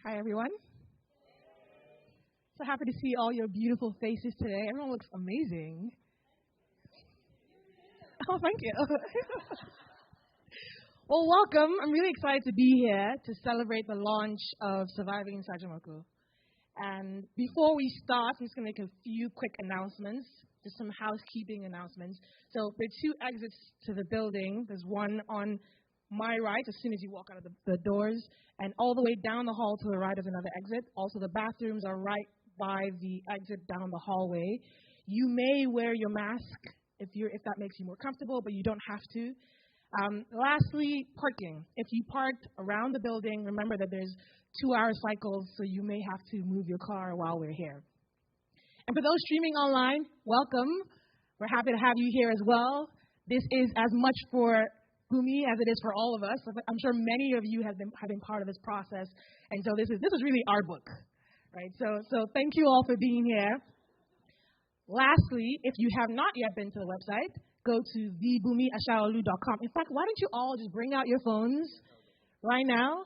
Hi, everyone. So happy to see all your beautiful faces today. Everyone looks amazing. Oh, thank you. Well, welcome. I'm really excited to be here to celebrate the launch of Surviving SAJOMACO. And before we start, I'm just going to make a few quick announcements, just some housekeeping announcements. So there are two exits to the building. There's one on my right as soon as you walk out of the doors, and all the way down the hall to the right is another exit. Also, the bathrooms are right by the exit down the hallway. You may wear your mask if that makes you more comfortable, but you don't have to. Lastly, parking. If you parked around the building, remember that there's 2-hour cycles, so you may have to move your car while we're here. And for those streaming online, welcome. We're happy to have you here as well. This is as much for Bunmi as it is for all of us. I'm sure many of you have been part of this process, and so this is really our book, right? So thank you all for being here. Lastly, if you have not yet been to the website, go to thebunmiasaolu.com. In fact, why don't you all just bring out your phones right now?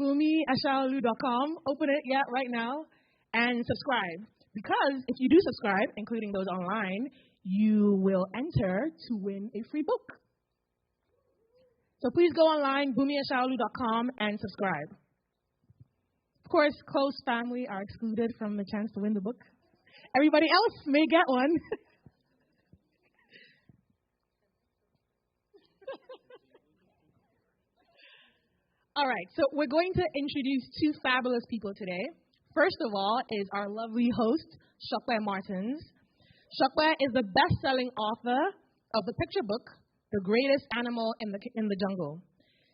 Bunmiasaolu.com. Open it, right now, and subscribe. Because if you do subscribe, including those online, you will enter to win a free book. So please go online, bunmiasaolu.com, and subscribe. Of course, close family are excluded from the chance to win the book. Everybody else may get one. All right, so we're going to introduce two fabulous people today. First of all is our lovely host, Sope Martins. Sope is the best-selling author of the picture book, The Greatest Animal in the Jungle.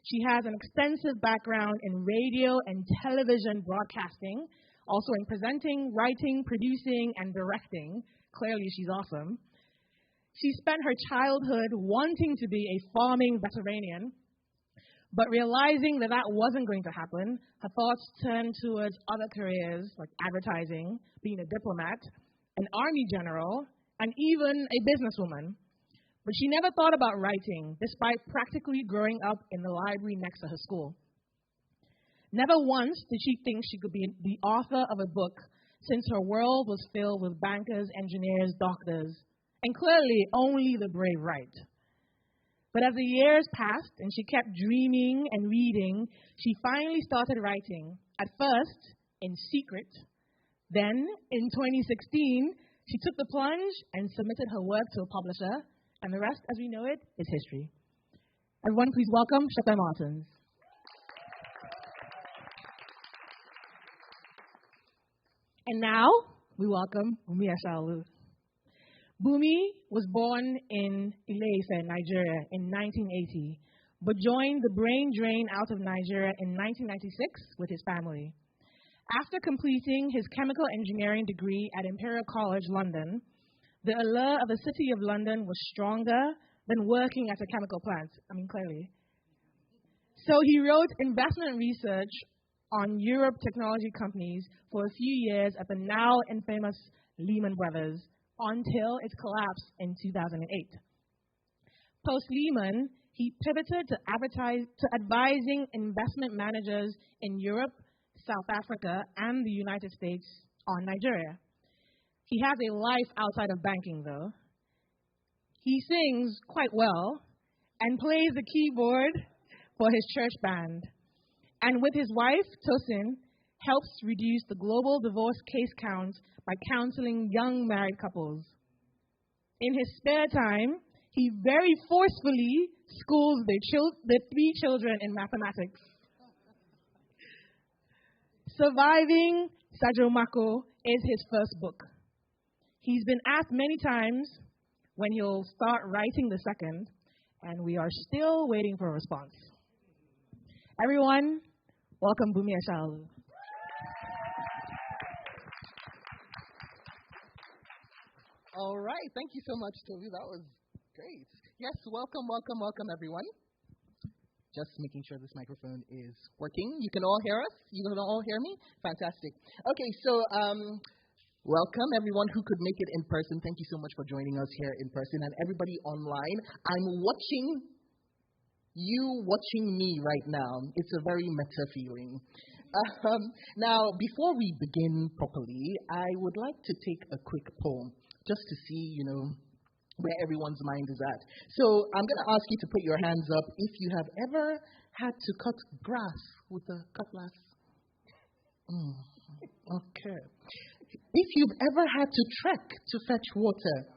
She has an extensive background in radio and television broadcasting, also in presenting, writing, producing, and directing. Clearly, she's awesome. She spent her childhood wanting to be a farming veterinarian, but realizing that wasn't going to happen, her thoughts turned towards other careers like advertising, being a diplomat, an army general, and even a businesswoman. But she never thought about writing, despite practically growing up in the library next to her school. Never once did she think she could be the author of a book, since her world was filled with bankers, engineers, doctors, and clearly only the brave write. But as the years passed and she kept dreaming and reading, she finally started writing, at first in secret. Then, in 2016, she took the plunge and submitted her work to a publisher, and the rest, as we know it, is history. Everyone, please welcome Sope Martins. And now, we welcome Bunmi Asaolu. Bunmi was born in Ile-Ife, Nigeria, in 1980, but joined the brain drain out of Nigeria in 1996 with his family. After completing his chemical engineering degree at Imperial College London, the allure of the City of London was stronger than working at a chemical plant, clearly. So he wrote investment research on Europe technology companies for a few years at the now infamous Lehman Brothers, until its collapse in 2008. Post-Lehman, he pivoted to advising investment managers in Europe, South Africa, and the United States on Nigeria. He has a life outside of banking, though. He sings quite well and plays the keyboard for his church band. And with his wife, Tosin, helps reduce the global divorce case count by counseling young married couples. In his spare time, he very forcefully schools the 3 children in mathematics. Surviving SAJOMACO is his first book. He's been asked many times when he'll start writing the second, and we are still waiting for a response. Everyone, welcome Bunmi Asaolu. All right. Thank you so much, Toby. That was great. Yes, welcome, everyone. Just making sure this microphone is working. You can all hear us? You can all hear me? Fantastic. Okay, so welcome, everyone who could make it in person. Thank you so much for joining us here in person. And everybody online, I'm watching you watching me right now. It's a very meta feeling. Now, before we begin properly, I would like to take a quick poll just to see, where everyone's mind is at. So I'm going to ask you to put your hands up if you have ever had to cut grass with a cutlass. Okay. If you've ever had to trek to fetch water.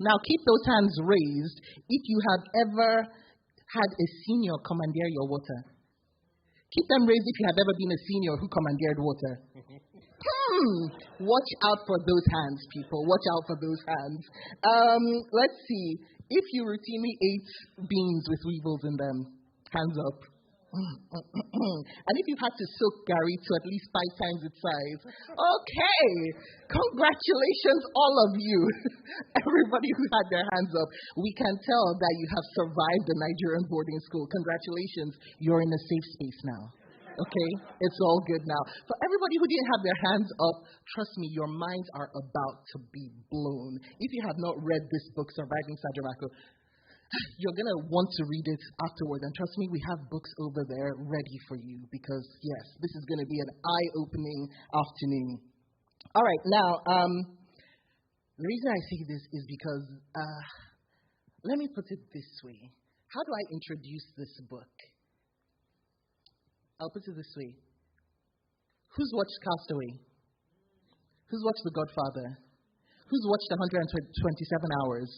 Now keep those hands raised if you have ever had a senior commandeer your water. Keep them raised if you have ever been a senior who commandeered water. Watch out for those hands, people. Watch out for those hands. Let's see. If you routinely ate beans with weevils in them, hands up. And if you've had to soak Gary to at least 5 times its size, okay. Congratulations, all of you. Everybody who had their hands up. We can tell that you have survived the Nigerian boarding school. Congratulations. You're in a safe space now. Okay? It's all good now. For everybody who didn't have their hands up, trust me, your minds are about to be blown. If you have not read this book, Surviving SAJOMACO, you're going to want to read it afterward. And trust me, we have books over there ready for you because, yes, this is going to be an eye-opening afternoon. All right, now, the reason I say this is because, let me put it this way. How do I introduce this book? I'll put it this way. Who's watched Castaway? Who's watched The Godfather? Who's watched 127 Hours?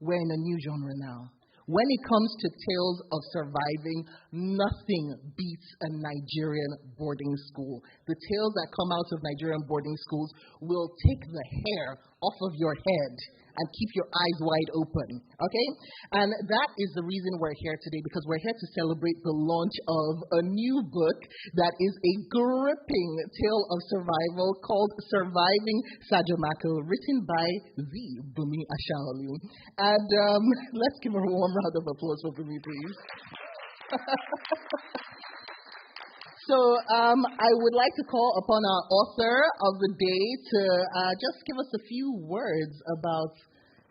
We're in a new genre now. When it comes to tales of surviving, nothing beats a Nigerian boarding school. The tales that come out of Nigerian boarding schools will take the hair off of your head and keep your eyes wide open, okay? And that is the reason we're here today, because we're here to celebrate the launch of a new book that is a gripping tale of survival called Surviving SAJOMACO, written by the Bunmi Asaolu. And let's give her a warm round of applause for Bunmi, please. So I would like to call upon our author of the day to just give us a few words about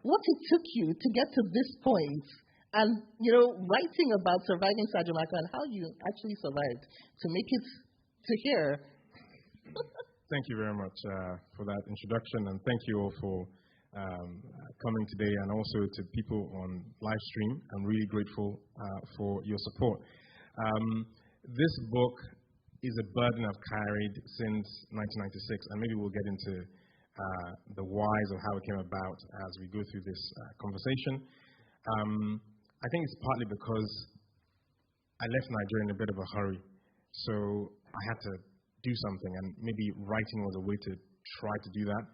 what it took you to get to this point and, writing about surviving SAJOMACO and how you actually survived to make it to here. Thank you very much for that introduction, and thank you all for coming today, and also to people on live stream. I'm really grateful for your support. This book is a burden I've carried since 1996, and maybe we'll get into the whys of how it came about as we go through this conversation. I think it's partly because I left Nigeria in a bit of a hurry, so I had to do something, and maybe writing was a way to try to do that.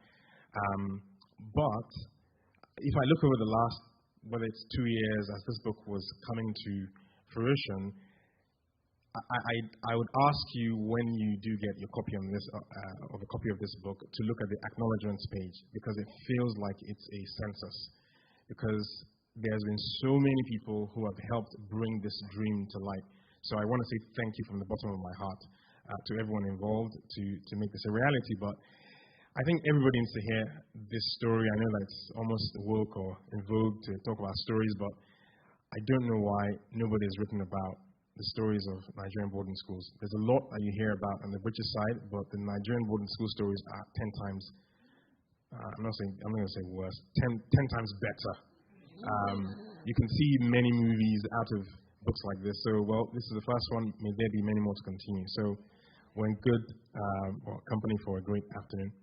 But if I look over the last, whether it's 2 years as this book was coming to fruition, I would ask you, when you do get your copy on this, of a copy of this book, to look at the acknowledgements page, because it feels like it's a census. Because there's been so many people who have helped bring this dream to light. So I want to say thank you from the bottom of my heart to everyone involved to make this a reality. But I think everybody needs to hear this story. I know that it's almost woke or in vogue to talk about stories, but I don't know why nobody has written about the stories of Nigerian boarding schools. There's a lot that you hear about on the British side, but the Nigerian boarding school stories are 10 times, I'm not going to say worse, 10 times better. You can see many movies out of books like this. So, well, this is the first one. May there be many more to continue. So we're in good company for a great afternoon.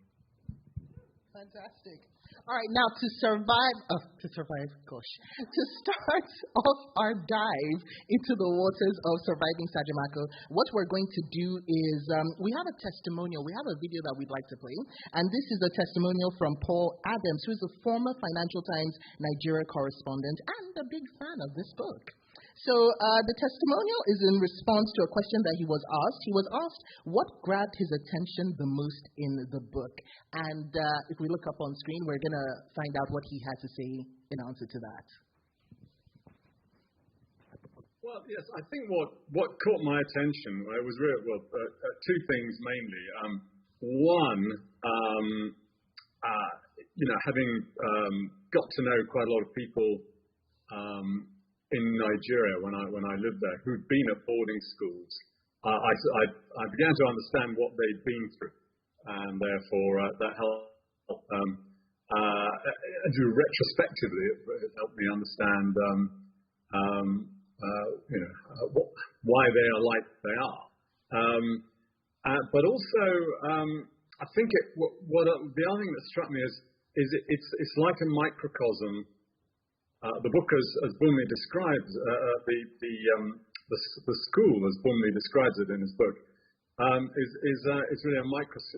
Fantastic. All right, now to start off our dive into the waters of Surviving SAJOMACO, what we're going to do is we have a testimonial. We have a video that we'd like to play, and this is a testimonial from Paul Adams, who is a former Financial Times Nigeria correspondent and a big fan of this book. So the testimonial is in response to a question that he was asked. He was asked what grabbed his attention the most in the book. And if we look up on screen, we're going to find out what he had to say in answer to that. Well, yes, I think what caught my attention, it was really, two things mainly. One, having got to know quite a lot of people in Nigeria when I lived there who'd been at boarding schools, I began to understand what they'd been through, and therefore that helped. Retrospectively, it helped me understand, why they are like they are. But also, I think the other thing that struck me is it's like a microcosm. The book, as Bunmi describes, the school, as Bunmi describes it in his book, is really a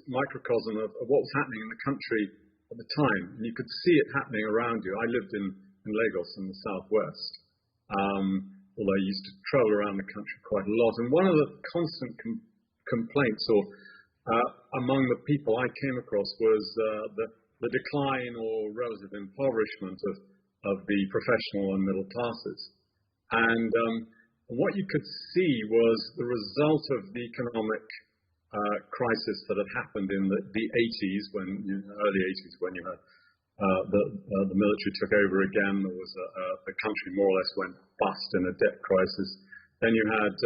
microcosm of what was happening in the country at the time. And you could see it happening around you. I lived in Lagos in the southwest, although I used to travel around the country quite a lot. And one of the constant complaints among the people I came across was the decline or relative impoverishment of the professional and middle classes. And what you could see was the result of the economic crisis that had happened in the 80s, early 80s, when you had the military took over again. There was the country more or less went bust in a debt crisis. Then you had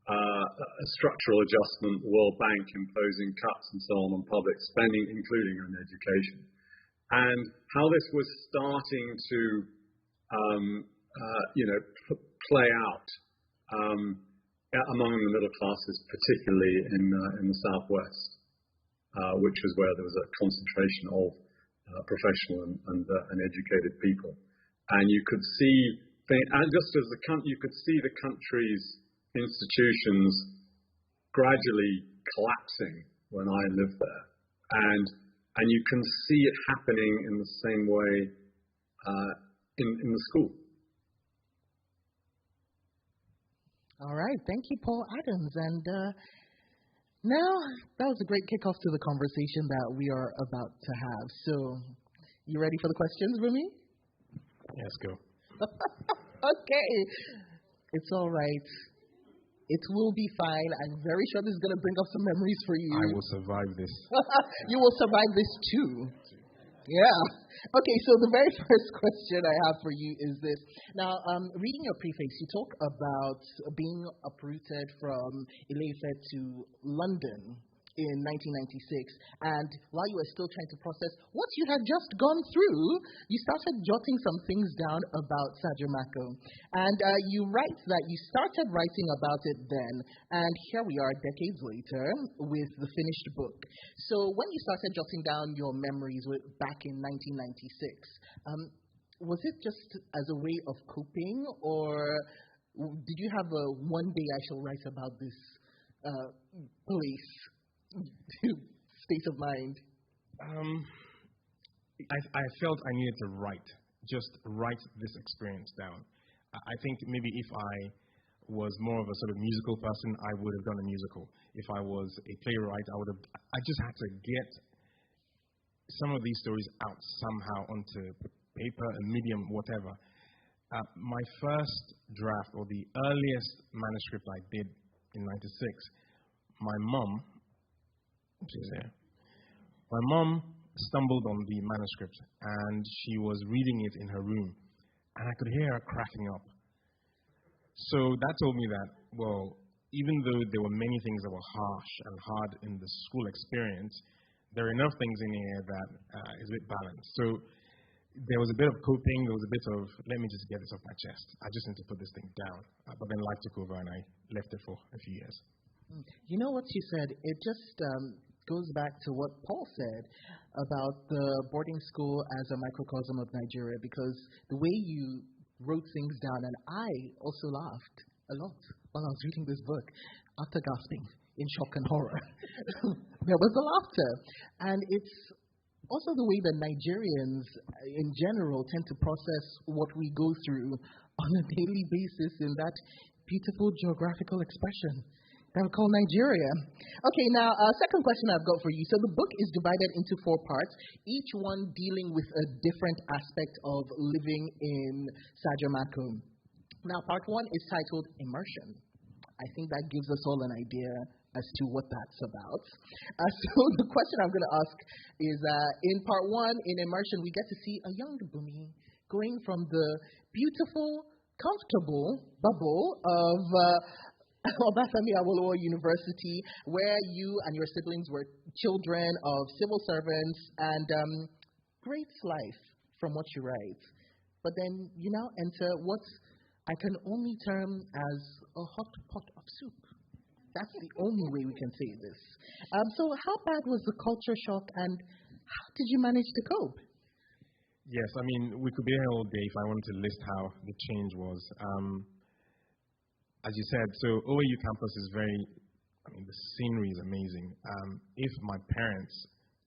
a structural adjustment, the World Bank imposing cuts and so on public spending, including on education, and how this was starting to play out among the middle classes, particularly in the southwest, which was where there was a concentration of professional and educated people. And you could see, you could see the country's institutions gradually collapsing when I lived there, and you can see it happening in the same way in the school. All right, thank you, Paul Adams. And now that was a great kickoff to the conversation that we are about to have. So, you ready for the questions, Bunmi? Yes, go. Okay, it's all right. It will be fine. I'm very sure this is going to bring up some memories for you. I will survive this. You will survive this too. Yeah. Okay, so the very first question I have for you is this. Now, reading your preface, you talk about being uprooted from Ile-Ife to London in 1996, and while you were still trying to process what you had just gone through, you started jotting some things down about SAJOMACO. And you write that you started writing about it then, and here we are decades later with the finished book. So when you started jotting down your memories back in 1996, was it just as a way of coping, or did you have a one day I shall write about this place state of mind? I felt I needed to write this experience down. I think maybe if I was more of a sort of musical person, I would have done a musical. If I was a playwright, I just had to get some of these stories out somehow onto paper, a medium, whatever. My first draft, or the earliest manuscript I did in 96, my mom, she's here. My mom stumbled on the manuscript, and she was reading it in her room, and I could hear her cracking up. So that told me that, well, even though there were many things that were harsh and hard in the school experience, there are enough things in here that is a bit balanced. So there was a bit of coping, there was a bit of, let me just get this off my chest. I just need to put this thing down. But then life took over, and I left it for a few years. You know what you said? It just goes back to what Paul said about the boarding school as a microcosm of Nigeria, because the way you wrote things down, and I also laughed a lot while I was reading this book, after gasping in shock and horror. There was the laughter. And it's also the way that Nigerians in general tend to process what we go through on a daily basis in that beautiful geographical expression that we call Nigeria. Okay, now, second question I've got for you. So the book is divided into 4 parts, each one dealing with a different aspect of living in SAJOMACO. Now, part 1 is titled Immersion. I think that gives us all an idea as to what that's about. So the question I'm going to ask is, in part 1, in Immersion, we get to see a young Bunmi going from the beautiful comfortable bubble of Bunmi Asaolu University, where you and your siblings were children of civil servants, and great life from what you write. But then you now enter what I can only term as a hot pot of soup. That's the only way we can say this. So how bad was the culture shock, and how did you manage to cope? Yes, I mean, we could be here all day if I wanted to list how the change was. As you said, so OAU campus is the scenery is amazing. If my parents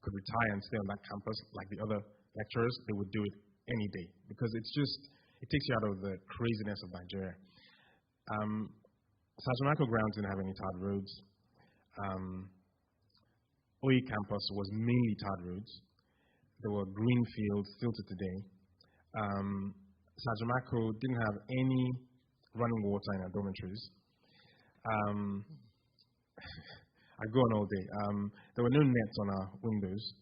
could retire and stay on that campus like the other lecturers, they would do it any day, because it takes you out of the craziness of Nigeria. SAJOMACO grounds didn't have any tarred roads. OAU campus was mainly tarred roads. There were green fields still to today. SAJOMACO didn't have any running water in our dormitories. I go on all day. There were no nets on our windows.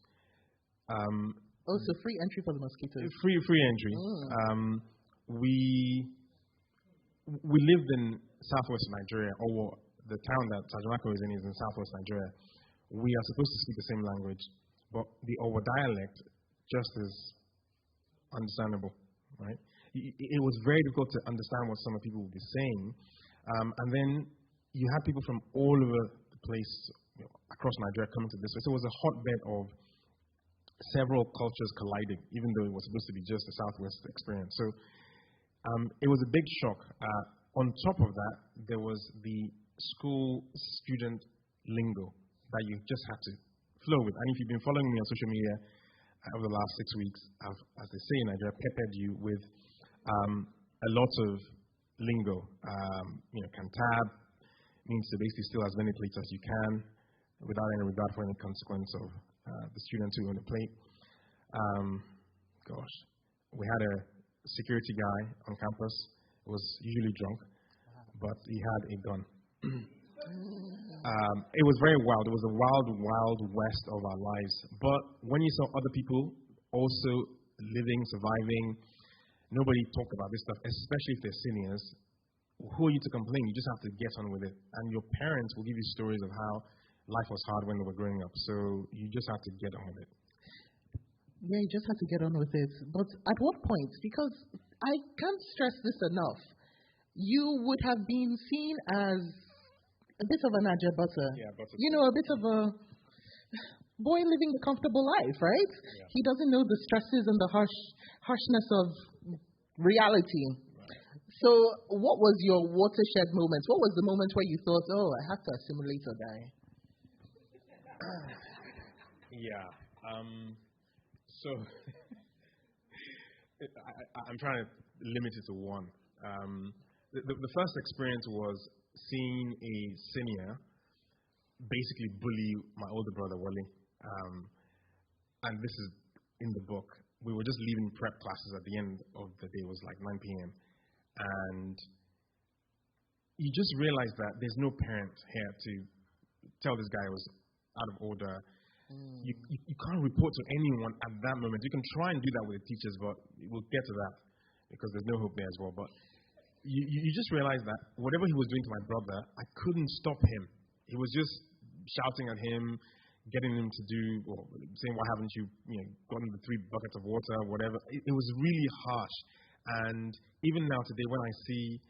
So free entry for the mosquitoes. Free entry. We lived in southwest Nigeria, or the town that SAJOMACO is in southwest Nigeria. We are supposed to speak the same language, but the Owo dialect just is understandable, right? It was very difficult to understand what some of the people would be saying. And then you had people from all over the place, across Nigeria coming to this. So it was a hotbed of several cultures colliding, even though it was supposed to be just a Southwest experience. So it was a big shock. On top of that, there was the school student lingo that you just had to flow with. And if you've been following me on social media over the last 6 weeks, I've, as they say in Nigeria, peppered you with a lot of lingo. Cantab means to basically steal as many plates as you can without any regard for any consequence of the students who own the plate. We had a security guy on campus who was usually drunk, but he had a gun. It was very wild. It was a wild, wild west of our lives. But when you saw other people also living, surviving, nobody talked about this stuff, especially if they're seniors. Who are you to complain? You just have to get on with it. And your parents will give you stories of how life was hard when they were growing up. So you just have to get on with it. Yeah, you just have to get on with it. But at what point? Because I can't stress this enough. You would have been seen as a bit of a Naja butter. Yeah, butter. A bit of a boy living a comfortable life, right? Yeah. He doesn't know the stresses and the harshness of reality. Right. So what was your watershed moment? What was the moment where you thought, I have to assimilate or die? Yeah. So I'm trying to limit it to one. The first experience was seeing a senior basically bully my older brother, Wale. And this is in the book. We were just leaving prep classes at the end of the day. It was like 9 p.m. And you just realize that there's no parent here to tell this guy was out of order. You can't report to anyone at that moment. You can try and do that with the teachers, but we'll get to that because there's no hope there as well. But you just realize that whatever he was doing to my brother, I couldn't stop him. He was just shouting at him, getting him to do, or saying, why haven't you gotten the 3 buckets of water, whatever. It was really harsh. And even now today, when I see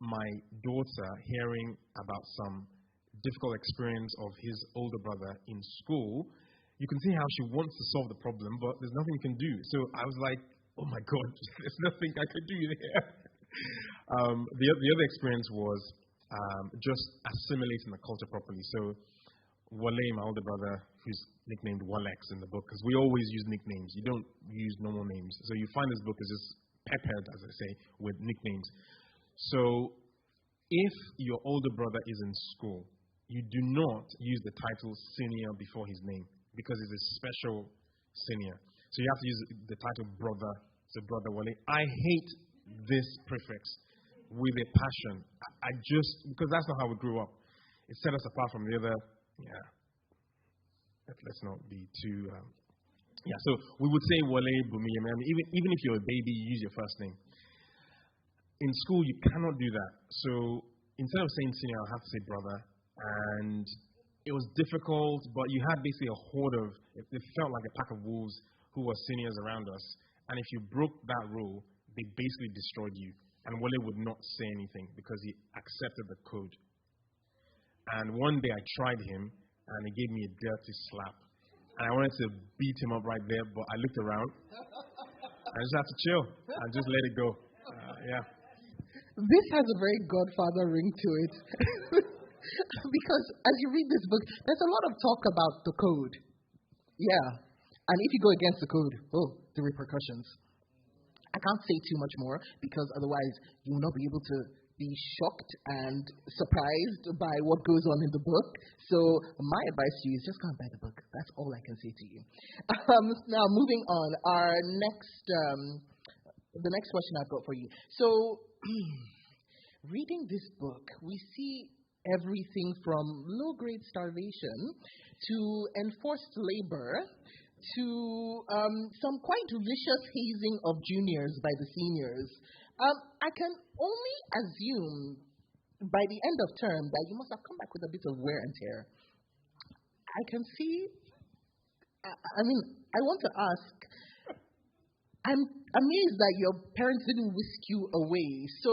my daughter hearing about some difficult experience of his older brother in school, you can see how she wants to solve the problem, but there's nothing you can do. So I was like, oh my God, there's nothing I could do there. The other experience was just assimilating the culture properly. So Wale, my older brother, who's nicknamed Walex in the book, because we always use nicknames. You don't use normal names. So you find this book is just peppered, as I say, with nicknames. So if your older brother is in school, you do not use the title senior before his name because he's a special senior. So you have to use the title brother. So brother Wale. I hate this prefix with a passion. I just, because that's not how we grew up. It set us apart from the other. Yeah. Let's not be too. So we would say Wale, Bunmi. I mean, even if you're a baby, you use your first name. in school, you cannot do that. So instead of saying senior, I'll have to say brother. And it was difficult, but you had basically a horde of, it felt like a pack of wolves who were seniors around us. And if you broke that rule, they basically destroyed you. And Wale would not say anything because he accepted the code. And one day I tried him, and he gave me a dirty slap. And I wanted to beat him up right there, but I looked around. I just had to chill and just let it go. Yeah. This has a very Godfather ring to it. Because as you read this book, there's a lot of talk about the code. Yeah. And if you go against the code, the repercussions. I can't say too much more because otherwise you will not be able to be shocked and surprised by what goes on in the book. So my advice to you is just go and buy the book. That's all I can say to you. Now moving on, the next question I've got for you. So reading this book, we see everything from low-grade starvation to enforced labor to some quite vicious hazing of juniors by the seniors. I can only assume by the end of term that you must have come back with a bit of wear and tear. I can see, I want to ask, I'm amazed that your parents didn't whisk you away. So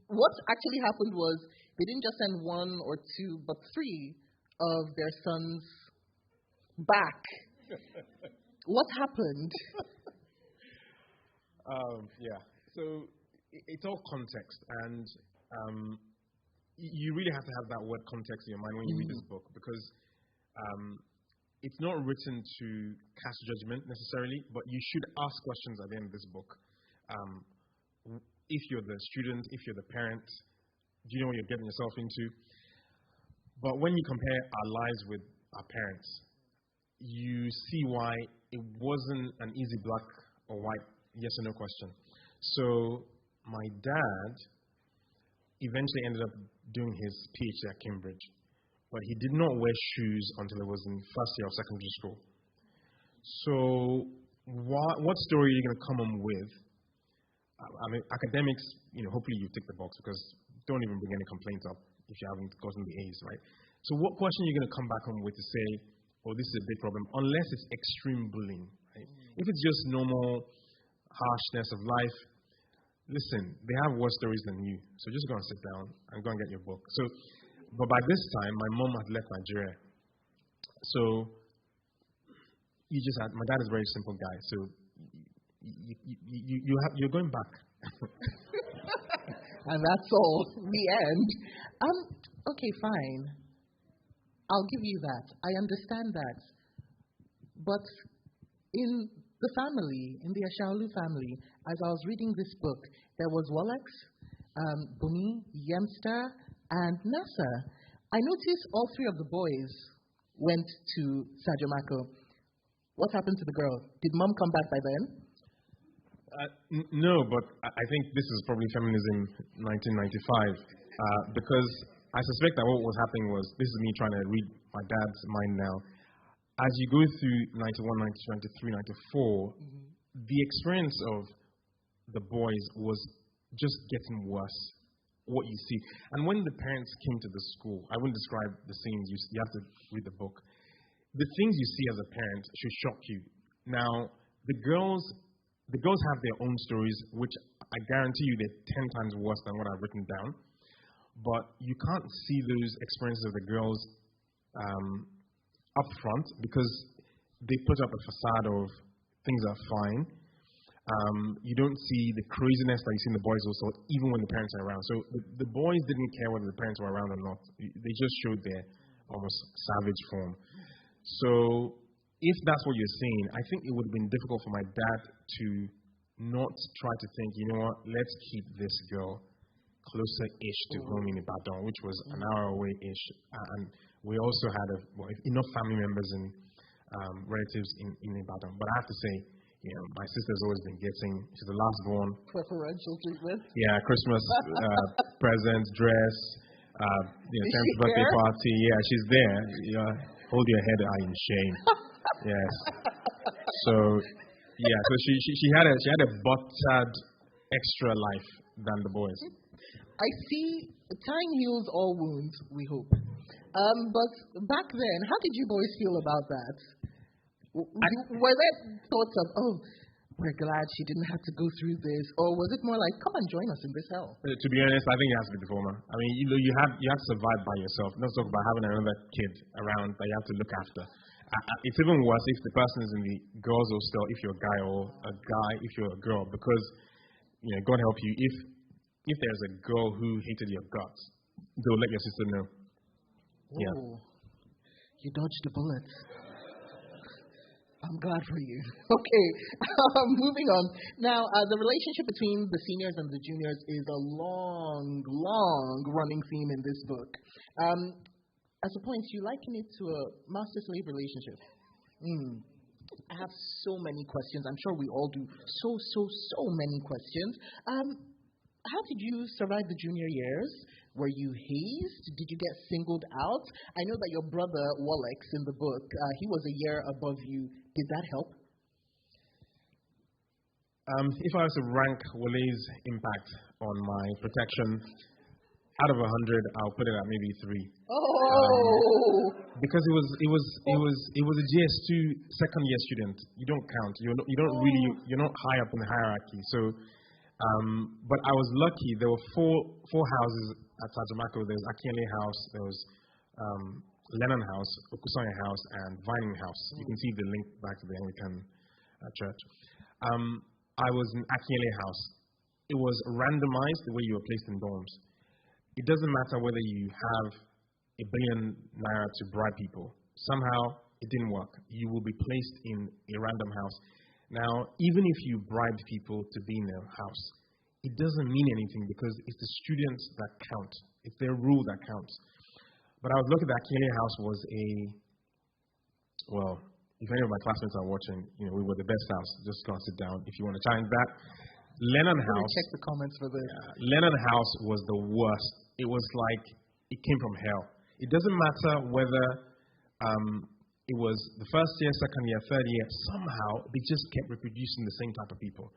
what actually happened was they didn't just send one or two, but three of their sons back. What happened? Yeah. So it's all context, and you really have to have that word context in your mind when you read this book, because it's not written to cast judgment necessarily, but you should ask questions at the end of this book. If you're the student, if you're the parent, do you know what you're getting yourself into? But when you compare our lives with our parents, you see why it wasn't an easy black or white yes or no question. So my dad eventually ended up doing his PhD at Cambridge, but he did not wear shoes until he was in first year of secondary school. So what story are you going to come on with? Academics, hopefully you tick the box, because don't even bring any complaints up if you haven't gotten the A's, right? So what question are you going to come back on with to say, this is a big problem, unless it's extreme bullying, right? If it's just normal harshness of life, listen, they have worse stories than you, so just go and sit down and go and get your book. But by this time, my mom had left Nigeria. So my dad is a very simple guy, so you're going back. And that's all, the end. Okay, fine. I'll give you that. I understand that. But in the family, in the Asaolu family, as I was reading this book, there was Walex, Bunmi, Yemster, and Nasa. I noticed all three of the boys went to SAJOMACO. What happened to the girl? Did mom come back by then? No, but I think this is probably feminism 1995, because I suspect that what was happening was, this is me trying to read my dad's mind now, as you go through 91, 92, 93, 94, the experience of the boys was just getting worse, what you see. And when the parents came to the school, I wouldn't describe the scenes, you have to read the book. The things you see as a parent should shock you. Now, the girls have their own stories, which I guarantee you they're 10 times worse than what I've written down. But you can't see those experiences of the girls up front, because they put up a facade of things are fine. You don't see the craziness that you see in the boys also, even when the parents are around. So the boys didn't care whether the parents were around or not. They just showed their almost savage form. So if that's what you're saying, I think it would have been difficult for my dad to not try to think, let's keep this girl closer-ish to home in Ibadan, which was an hour away-ish. And we also had enough family members and relatives in Ibadan. But I have to say, my sister's always been getting, she's the last born. Preferential treatment? Yeah, Christmas presents, dress, 10th birthday party. Yeah, she's there. Hold your head high in shame. Yes. So, yeah, so she had a buttered extra life than the boys. I see time heals all wounds, we hope. But back then, how did you boys feel about that? Were there thoughts of, oh, we're glad she didn't have to go through this? Or was it more like, come and join us in this hell? To be honest, I think it has to be the former. I mean, you have to survive by yourself. Let's talk about having another kid around that you have to look after. It's even worse if the person is in the girls' hostel, if you're a guy, or a guy if you're a girl, because God help you, if there's a girl who hated your guts, they'll let your sister know. Ooh, yeah. You dodged the bullet. I'm glad for you. Okay, moving on. Now, the relationship between the seniors and the juniors is a long running theme in this book. At a point, you liken it to a master-slave relationship. I have so many questions. I'm sure we all do. So many questions. How did you survive the junior years? Were you hazed? Did you get singled out? I know that your brother, Walex, in the book, he was a year above you. Did that help? If I was to rank Wale's impact on my protection, out of 100, I'll put it at maybe 3. Oh! Because it was a GS2 second year student. You don't count. You're not high up in the hierarchy. So, but I was lucky. There were four houses at SAJOMACO. There was Akiele House, there was Lennon House, Okusanya House, and Vining House. You can see the link back to the Anglican church. I was in Akiele House. It was randomized the way you were placed in dorms. It doesn't matter whether you have ₦1 billion to bribe people. Somehow, it didn't work. You will be placed in a random house. Now, even if you bribed people to be in their house, it doesn't mean anything because it's the students that count. It's their rule that counts. But I was lucky that Akiele House was if any of my classmates are watching, we were the best house. Just go and sit down if you want to challenge that. Lennon House. Check the comments for this. Lennon House was the worst. It was like it came from hell. It doesn't matter whether it was the first year, second year, third year. Somehow they just kept reproducing the same type of people.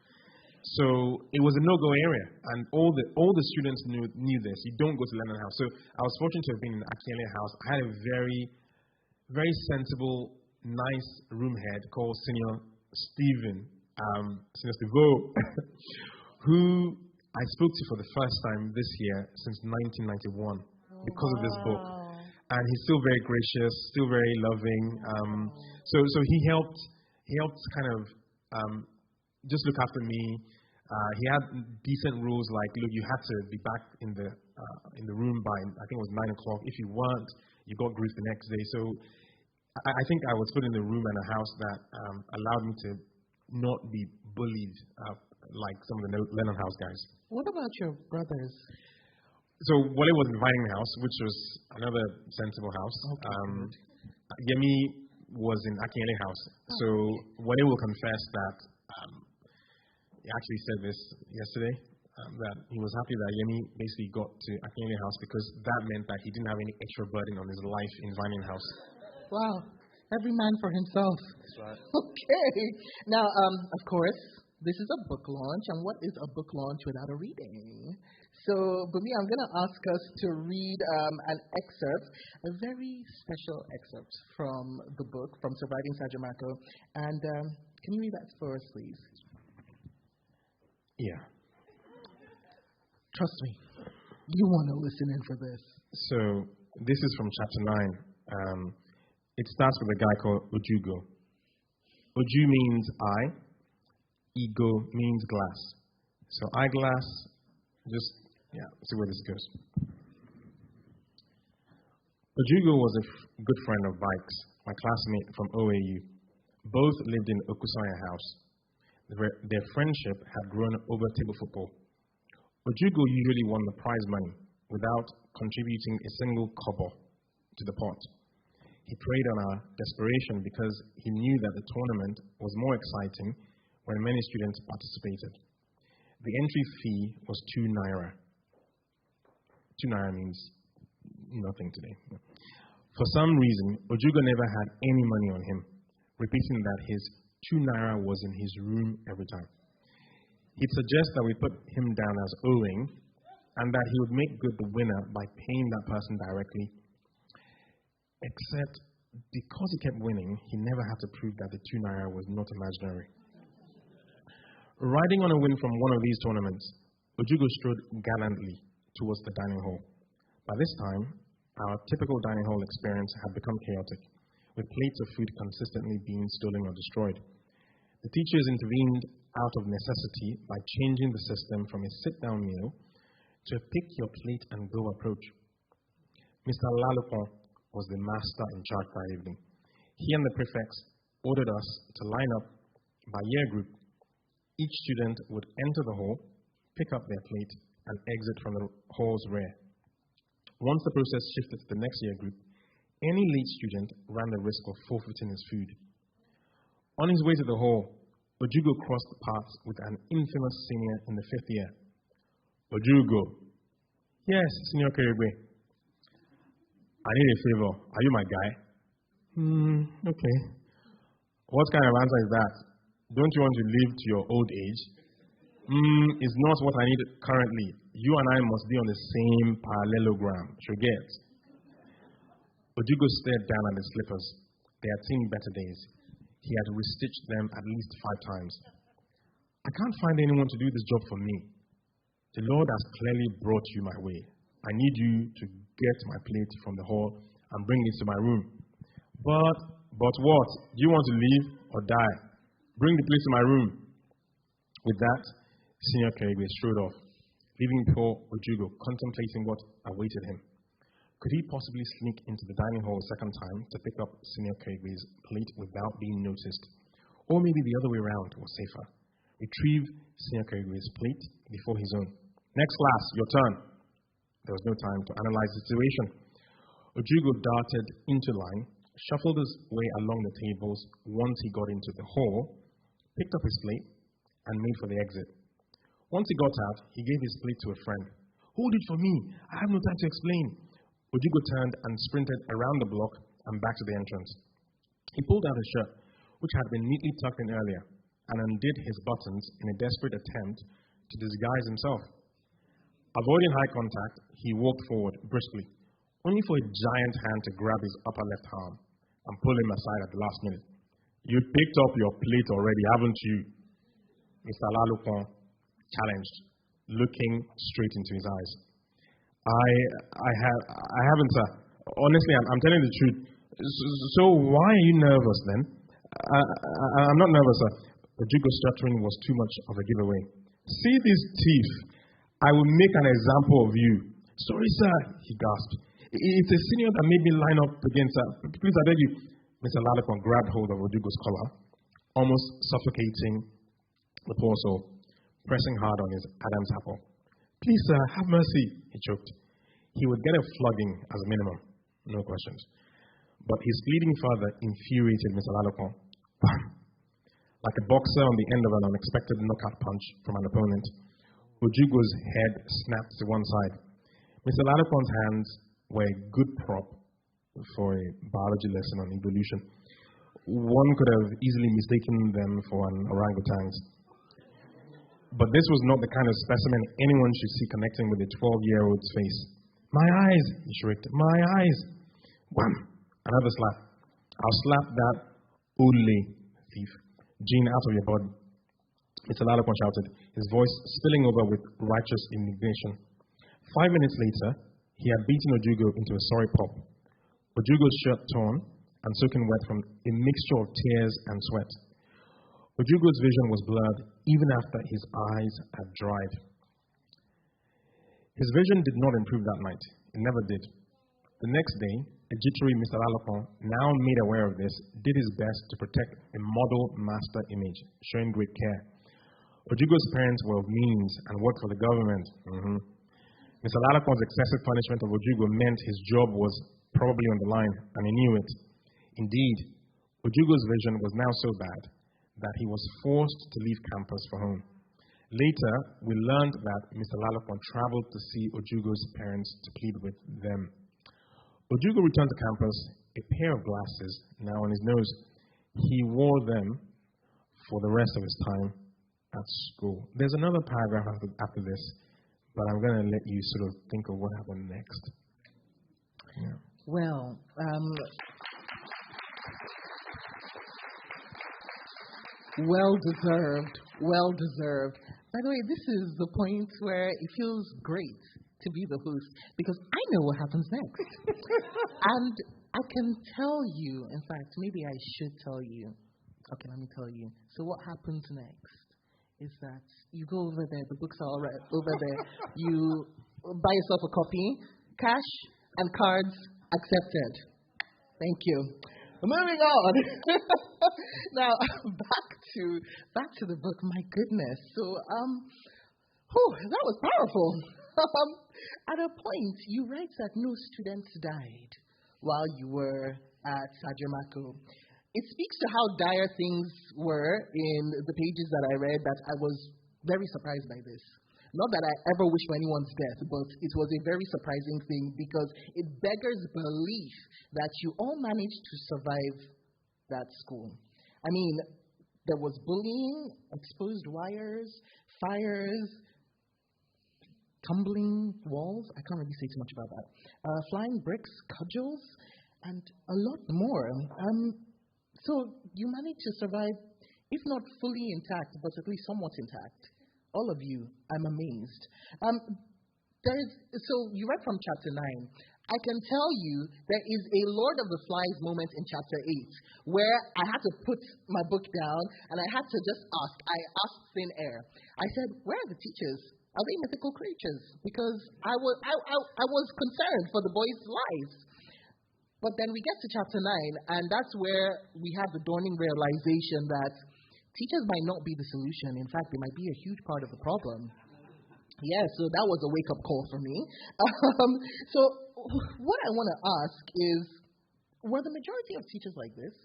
So it was a no-go area, and all the students knew this. You don't go to Lennon House. So I was fortunate to have been in Akiele House. I had a very, very sensible, nice room head called Senior Stephen, Senior Stevo, who I spoke to for the first time this year since 1991 because of this book. And he's still very gracious, still very loving. So he helped kind of just look after me. He had decent rules like, look, you had to be back in the room by, I think it was 9 o'clock. If you weren't, you got grief the next day. So I think I was put in a room and a house that allowed me to not be bullied like some of the Lennon House guys. What about your brothers? So Wale was in Vining House, which was another sensible house. Okay. Yemi was in Akiele House. So Wale will confess that he actually said this yesterday, that he was happy that Yemi basically got to Akiele House because that meant that he didn't have any extra burden on his life in Vining House. Wow. Every man for himself. That's right. Okay. Now, of course, this is a book launch, and what is a book launch without a reading? So, Bunmi, I'm going to ask us to read an excerpt, a very special excerpt from the book, from Surviving SAJOMACO. And can you read that for us, please? Yeah. Trust me, you want to listen in for this. So, this is from chapter 9. It starts with a guy called Ojugo. Oju means eye. Ego means glass. So eyeglass, see where this goes. Ojugo was a good friend of Bike's, my classmate from OAU. Both lived in Okusanya House. Their friendship had grown over table football. Ojugo usually won the prize money without contributing a single kobo to the pot. He preyed on our desperation because he knew that the tournament was more exciting when many students participated. The entry fee was 2 naira. 2 naira means nothing today. For some reason, Ojugo never had any money on him, repeating that his 2 naira was in his room every time. He'd suggest that we put him down as owing and that he would make good the winner by paying that person directly. Except because he kept winning, he never had to prove that the 2 naira was not imaginary. Riding on a win from one of these tournaments, Ojugo strode gallantly towards the dining hall. By this time, our typical dining hall experience had become chaotic, with plates of food consistently being stolen or destroyed. The teachers intervened out of necessity by changing the system from a sit-down meal to a pick-your-plate-and-go approach. Mr. Lalupon was the master in charge that evening. He and the prefects ordered us to line up by year group. Each student would enter the hall, pick up their plate, and exit from the hall's rear. Once the process shifted to the next year group, any late student ran the risk of forfeiting his food. On his way to the hall, Ojugo crossed paths with an infamous senior in the 5th year. Ojugo. Yes, Senior Keregwe. I need a favor. Are you my guy? Okay. What kind of answer is that? Don't you want to live to your old age? It's not what I need currently. You and I must be on the same parallelogram. Forget. Ojugo stared down at his slippers. They had seen better days. He had restitched them at least 5 times. I can't find anyone to do this job for me. The Lord has clearly brought you my way. I need you to get my plate from the hall and bring it to my room. But what? Do you want to leave or die? Bring the plate to my room. With that, Senior Keregwe strode off, leaving poor Ojugo contemplating what awaited him. Could he possibly sneak into the dining hall a second time to pick up Senior Keregwe's plate without being noticed? Or maybe the other way around was safer. Retrieve Senior Keregwe's plate before his own. Next class, your turn. There was no time to analyze the situation. Ojugo darted into line, shuffled his way along the tables once he got into the hall, picked up his plate, and made for the exit. Once he got out, he gave his plate to a friend. Hold it for me. I have no time to explain. Ojugo turned and sprinted around the block and back to the entrance. He pulled out his shirt, which had been neatly tucked in earlier, and undid his buttons in a desperate attempt to disguise himself. Avoiding eye contact, he walked forward briskly, only for a giant hand to grab his upper left arm and pull him aside at the last minute. You picked up your plate already, haven't you? Mr. Lalupon challenged, looking straight into his eyes. I haven't, sir. Honestly, I'm telling the truth. So why are you nervous then? I'm not nervous, sir. Ojugo's stuttering was too much of a giveaway. See this thief. I will make an example of you. Sorry, sir, he gasped. It's a senior that made me line up against her. Please, I beg you. Mr. Lalupon grabbed hold of Ojugo's collar, almost suffocating the poor soul, pressing hard on his Adam's apple. Please, sir, have mercy, he choked. He would get a flogging as a minimum, no questions. But his pleading further infuriated Mr. Lalupon. Like a boxer on the end of an unexpected knockout punch from an opponent, Ojugo's head snapped to one side. Mr. Lalupon's hands were a good prop for a biology lesson on evolution. One could have easily mistaken them for an orangutan's. But this was not the kind of specimen anyone should see connecting with a 12-year-old's face. My eyes, he shrieked. My eyes. Wham! Another slap. I'll slap that ole thief. Gene, out of your body. Mr. Lalupon shouted, his voice spilling over with righteous indignation. 5 minutes later, he had beaten Ojugo into a sorry pulp. Ojugo's shirt torn and soaking wet from a mixture of tears and sweat. Ojugo's vision was blurred even after his eyes had dried. His vision did not improve that night. It never did. The next day, a jittery Mr. Lalupon, now made aware of this, did his best to protect a model master image, showing great care. Ojugo's parents were of means and worked for the government. Mr. Lalupon's excessive punishment of Ojugo meant his job was probably on the line, and he knew it. Indeed, Ojugo's vision was now so bad that he was forced to leave campus for home. Later, we learned that Mr. Lalupon traveled to see Ojugo's parents to plead with them. Ojugo returned to campus, a pair of glasses now on his nose. He wore them for the rest of his time at school. There's another paragraph after this, but I'm going to let you sort of think of what happened next. Yeah. Well, well deserved. Well deserved. By the way, this is the point where it feels great to be the host because I know what happens next. And I can tell you, in fact, maybe I should tell you. Okay, let me tell you. So what happens next is that you go over there, the books are all right over there, you buy yourself a copy, cash and cards accepted. Thank you. Moving on. Now back to the book. My goodness. So that was powerful. At a point, you write that no students died while you were at SAJOMACO. It speaks to how dire things were in the pages that I read that I was very surprised by this. Not that I ever wish for anyone's death, but it was a very surprising thing because it beggars belief that you all managed to survive that school. I mean, there was bullying, exposed wires, fires, tumbling walls. I can't really say too much about that. Flying bricks, cudgels, and a lot more. So you managed to survive, if not fully intact, but at least somewhat intact. All of you, I'm amazed. So you read from chapter 9. I can tell you there is a Lord of the Flies moment in chapter 8 where I had to put my book down and I had to just ask. I asked thin air. I said, where are the teachers? Are they mythical creatures? Because I was concerned for the boys' lives. But then we get to chapter 9, and that's where we have the dawning realization that teachers might not be the solution. In fact, they might be a huge part of the problem. Yeah, so that was a wake-up call for me. So what I want to ask is, were the majority of teachers like this?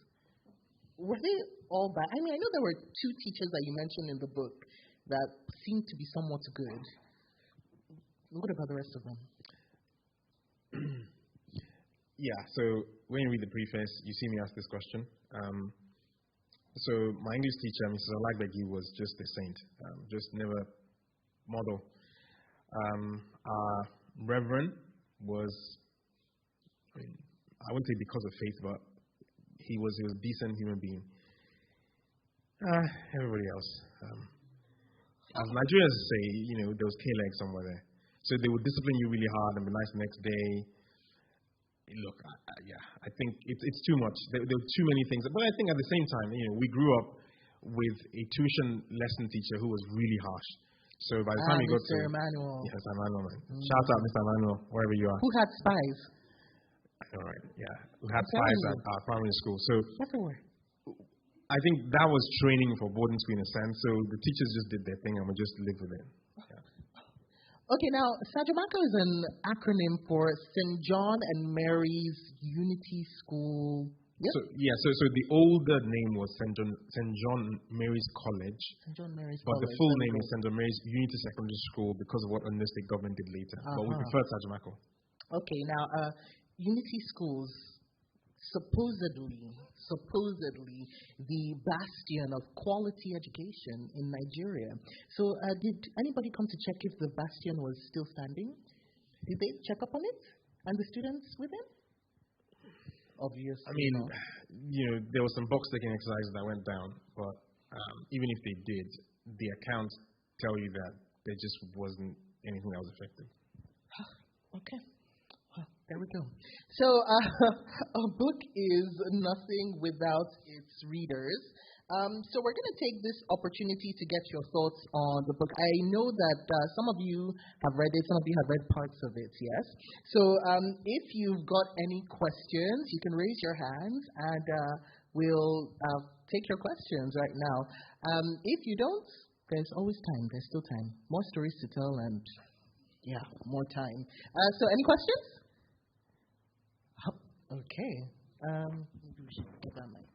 Were they all bad? I mean, I know there were 2 teachers that you mentioned in the book that seemed to be somewhat good. What about the rest of them? Yeah, so when you read the preface, you see me ask this question. So my English teacher, Mrs. Olagbegi, was just a saint, just never model. Our Reverend was, I wouldn't say because of faith, but he was a decent human being. Everybody else. As Nigerians say, there was K-leg somewhere there. So they would discipline you really hard and be nice the next day. Look, I think it's too much. There were too many things. But I think at the same time, we grew up with a tuition lesson teacher who was really harsh. So by the time you got to Emmanuel. Yes, Emmanuel. Shout out, Mr. Emmanuel, wherever you are. Who had spies? All right, yeah. Who had spies at our primary school. So everywhere. I think that was training for boarding school in a sense. So the teachers just did their thing and we just lived with it. Yeah. Okay, now, SAJOMACO is an acronym for St. John and Mary's Unity School. Yep. So the older name was St. John Mary's College. St. John Mary's but College. The full name is St. John Mary's Unity Secondary School because of what Ondo State government did later. But we prefer SAJOMACO. Okay, now, Unity Schools, supposedly the bastion of quality education in Nigeria. So did anybody come to check if the bastion was still standing? Did they check up on it? And the students with it? Obviously. I mean, there was some box-ticking exercises that went down, but even if they did, the accounts tell you that there just wasn't anything that was affected. Okay. There we go. So a book is nothing without its readers. So we're going to take this opportunity to get your thoughts on the book. I know that some of you have read it, some of you have read parts of it, yes? So if you've got any questions, you can raise your hands and we'll take your questions right now. If you don't, there's always time. There's still time. More stories to tell and, more time. So any questions? Okay. Maybe we should get that mic.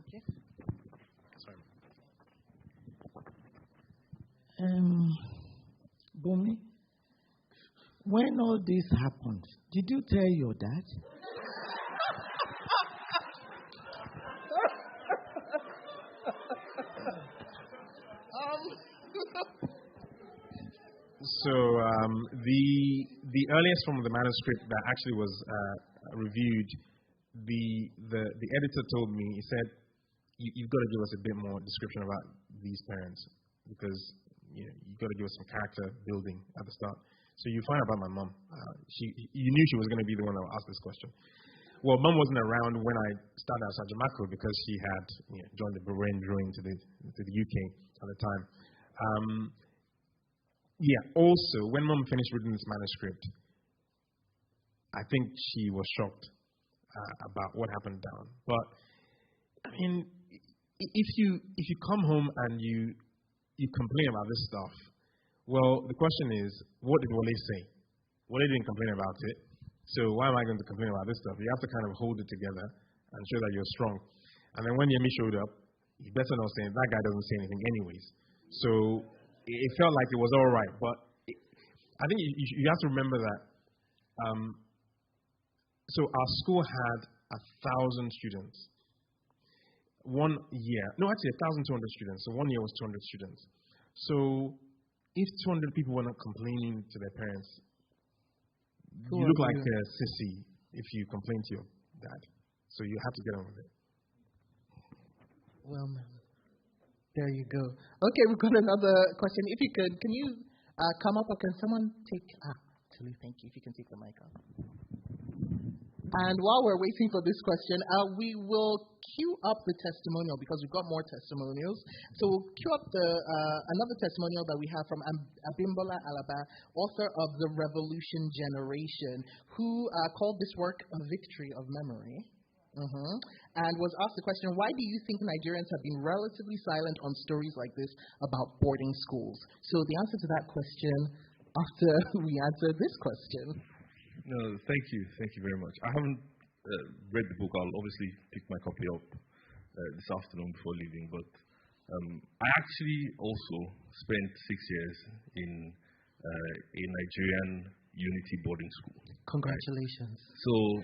Okay. Sorry. Bunmi, when all this happened, did you tell your dad? So the earliest form of the manuscript that actually was reviewed, the editor told me, he said, you've got to give us a bit more description about these parents because you've got to give us some character building at the start. So you find out about my mom. You knew she was going to be the one that would ask this question. Well, Mom wasn't around when I started at SAJOMACO because she had joined the Bahrain drawing to the UK at the time. Also, when Mom finished reading this manuscript, I think she was shocked about what happened down. But I mean, if you come home and you complain about this stuff, well, the question is, what did Wale say? Wale didn't complain about it. So why am I going to complain about this stuff? You have to kind of hold it together and show that you're strong. And then when Yemi showed up, you better not say that guy doesn't say anything anyways. So it felt like it was all right. But I think you have to remember that. So our school had 1,000 students. 1 year, no, actually 1,200 students. So 1 year was 200 students. So if 200 people were not complaining to their parents, you look like a sissy if you complain to your dad. So you have to get on with it. Well, there you go. Okay, we've got another question. If you could, can you come up or can someone take... actually, thank you. If you can take the mic up. And while we're waiting for this question, we will queue up the testimonial because we've got more testimonials. So we'll queue up another testimonial that we have from Abimbola Alaba, author of The Revolution Generation, who called this work A Victory of Memory. And was asked the question, why do you think Nigerians have been relatively silent on stories like this about boarding schools? So the answer to that question after we answer this question. No, thank you. Thank you very much. I haven't read the book. I'll obviously pick my copy up this afternoon before leaving. But I actually also spent 6 years in a Nigerian unity boarding school. Congratulations. So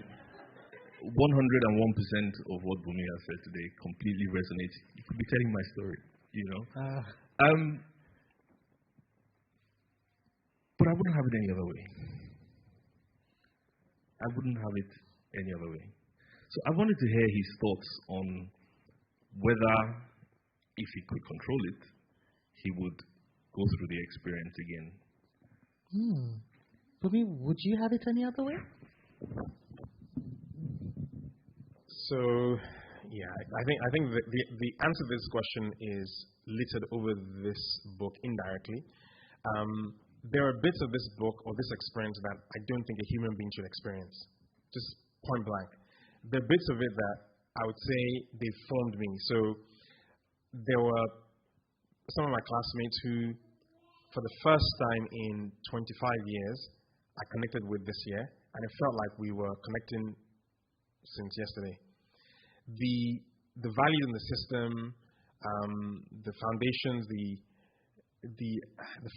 101% of what Bunmi has said today completely resonates. You could be telling my story, But I wouldn't have it any other way. I wouldn't have it any other way. So I wanted to hear his thoughts on whether, if he could control it, he would go through the experience again. Bunmi, would you have it any other way? So, I think the answer to this question is littered over this book indirectly. There are bits of this book or this experience that I don't think a human being should experience, just point blank. There are bits of it that I would say they formed me. So there were some of my classmates who, for the first time in 25 years, I connected with this year, and it felt like we were connecting since yesterday. The values in the system, the foundations, the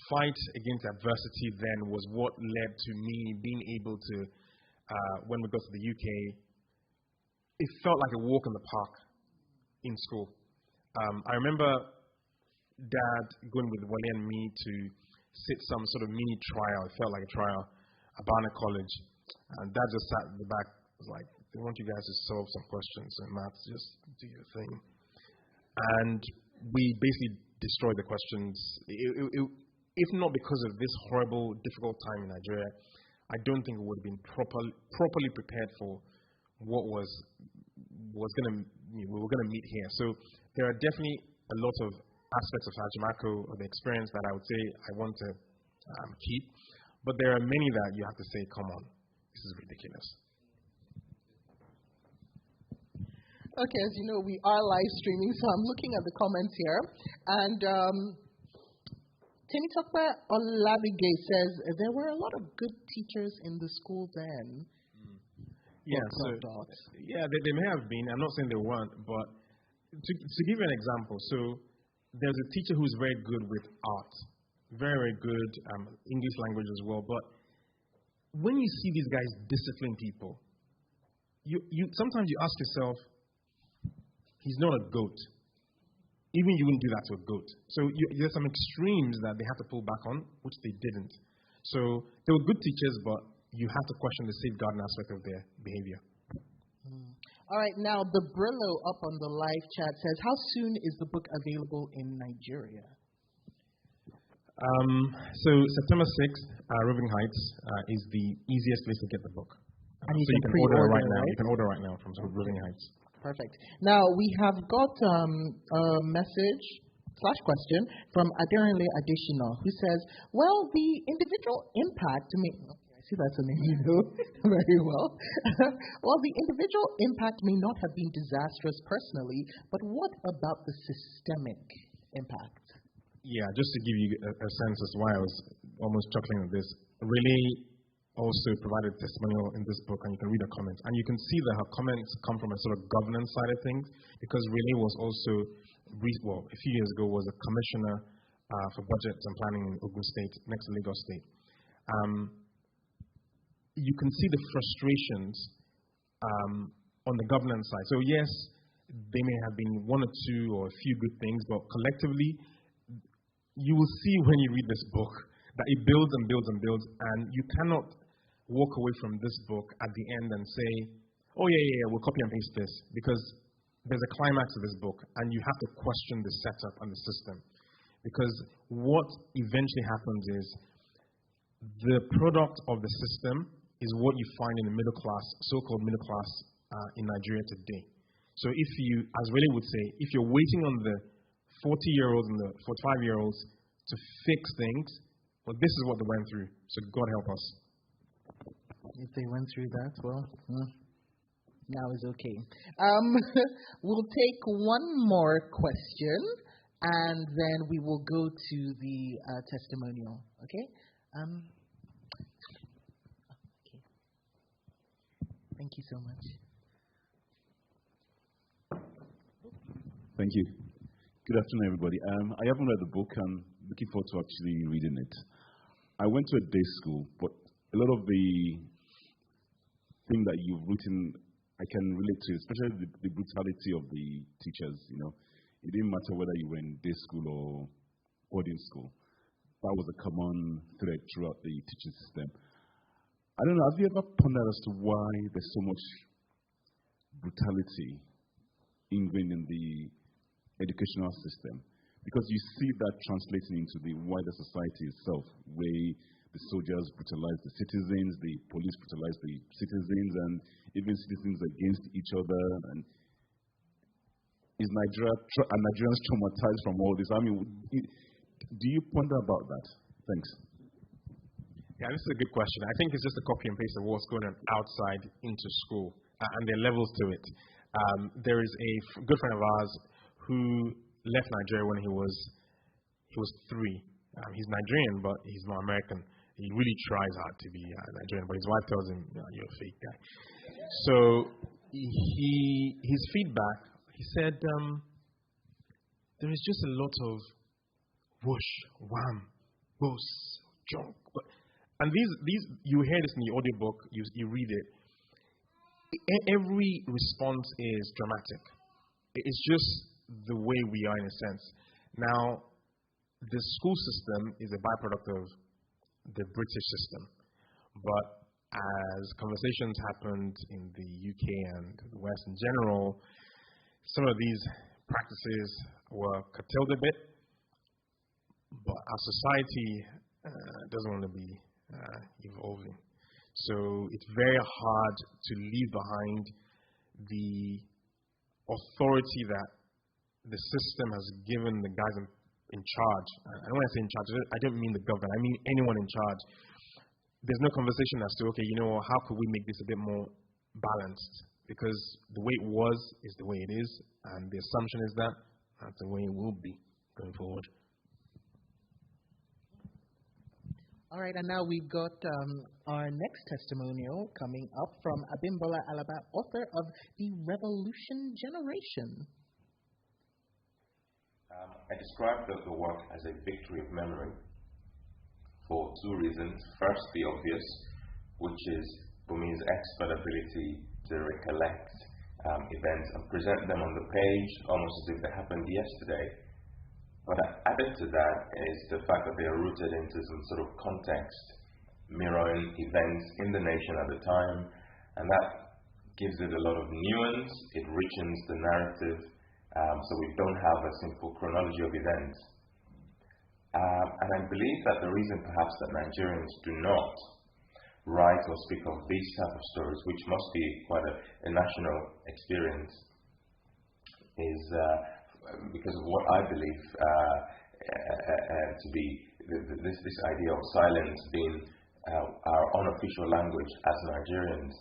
fight against adversity then was what led to me being able to, when we got to the UK, it felt like a walk in the park in school. I remember Dad going with Wale and me to sit some sort of mini trial. It felt like a trial at Barnet College. And Dad just sat in the back, was like, they want you guys to solve some questions in maths, just do your thing. And we basically destroyed the questions. If not because of this horrible, difficult time in Nigeria, I don't think we would have been properly prepared for what we were going to meet here. So there are definitely a lot of aspects of SAJOMACO, of the experience, that I would say I want to keep. But there are many that you have to say, come on, this is ridiculous. Okay, as you know, we are live streaming, so I'm looking at the comments here. And Temitope Olabige says, there were a lot of good teachers in the school then. Yeah, they may have been. I'm not saying they weren't, but to give you an example, so there's a teacher who's very good with art, very, very good, English language as well. But when you see these guys discipline people, you sometimes you ask yourself, he's not a goat. Even you wouldn't do that to a goat. So there's some extremes that they have to pull back on, which they didn't. So they were good teachers, but you have to question the safeguarding aspect of their behavior. All right, now the Brillo up on the live chat says, how soon is the book available in Nigeria? So September 6th, Roving Heights is the easiest place to get the book. And you so can you can order pre-order, right now. right? You can order right now from Roving Heights. Perfect. Now we have got a message/question from Aderanle Additional, who says, well, the individual impact, I see that's a name you know very well. Well, the individual impact may not have been disastrous personally, but what about the systemic impact? Yeah, just to give you a sense as to why I was almost chuckling at this, really also provided testimonial in this book, and you can read her comments. And you can see that her comments come from a sort of governance side of things, because Renee was also, a few years ago, was a commissioner for budgets and planning in Ogun State, next to Lagos State. You can see the frustrations on the governance side. So yes, they may have been one or two or a few good things, but collectively, you will see when you read this book that it builds and builds and builds, and you cannot walk away from this book at the end and say, oh yeah, we'll copy and paste this, because there's a climax of this book, and you have to question the setup and the system. Because what eventually happens is the product of the system is what you find in the middle class, so-called middle class in Nigeria today. So if you, as Rayleigh would say, if you're waiting on the 40-year-olds and the 45-year-olds to fix things, well, this is what they went through. So God help us. If they went through that, well, now is okay. We'll take one more question, and then we will go to the testimonial. Okay? Okay. Thank you so much. Thank you. Good afternoon, everybody. I haven't read the book. I'm looking forward to actually reading it. I went to a day school, but a lot of the things that you've written, I can relate to, especially the brutality of the teachers. You know, it didn't matter whether you were in day school or boarding school. That was a common thread throughout the teaching system. I don't know, have you ever pondered as to why there's so much brutality ingrained in the educational system? Because you see that translating into the wider society itself, where the soldiers brutalize the citizens, the police brutalize the citizens, and even citizens against each other. And is Nigerians traumatized from all this? I mean, do you ponder about that? Thanks. Yeah, this is a good question. I think it's just a copy and paste of what's going on outside into school, and there are levels to it. There is a good friend of ours who left Nigeria when he was 3. He's Nigerian, but he's not American. He really tries hard to be Nigerian, but his wife tells him, you're a fake guy. So his feedback, he said, there is just a lot of whoosh, wham, boos, junk. And these you hear this in the audiobook, you read it. Every response is dramatic. It's just the way we are, in a sense. Now, the school system is a byproduct of the British system. But as conversations happened in the UK and the West in general, some of these practices were curtailed a bit. But our society doesn't want to be evolving. So it's very hard to leave behind the authority that the system has given the guys in charge. And when I say in charge, I don't mean the government. I mean anyone in charge. There's no conversation as to, okay, how could we make this a bit more balanced? Because the way it was is the way it is, and the assumption is that that's the way it will be going forward. All right, and now we've got our next testimonial coming up from Abimbola Alaba, author of The Revolution Generation. I described the work as a victory of memory for 2 reasons. First, the obvious, which is Bunmi's expert ability to recollect events and present them on the page almost as if they happened yesterday. But added to that is the fact that they are rooted into some sort of context mirroring events in the nation at the time, and that gives it a lot of nuance. It richens the narrative, so we don't have a simple chronology of events. And I believe that the reason perhaps that Nigerians do not write or speak of these type of stories, which must be quite a national experience, is because of what I believe to be this idea of silence being our unofficial language as Nigerians.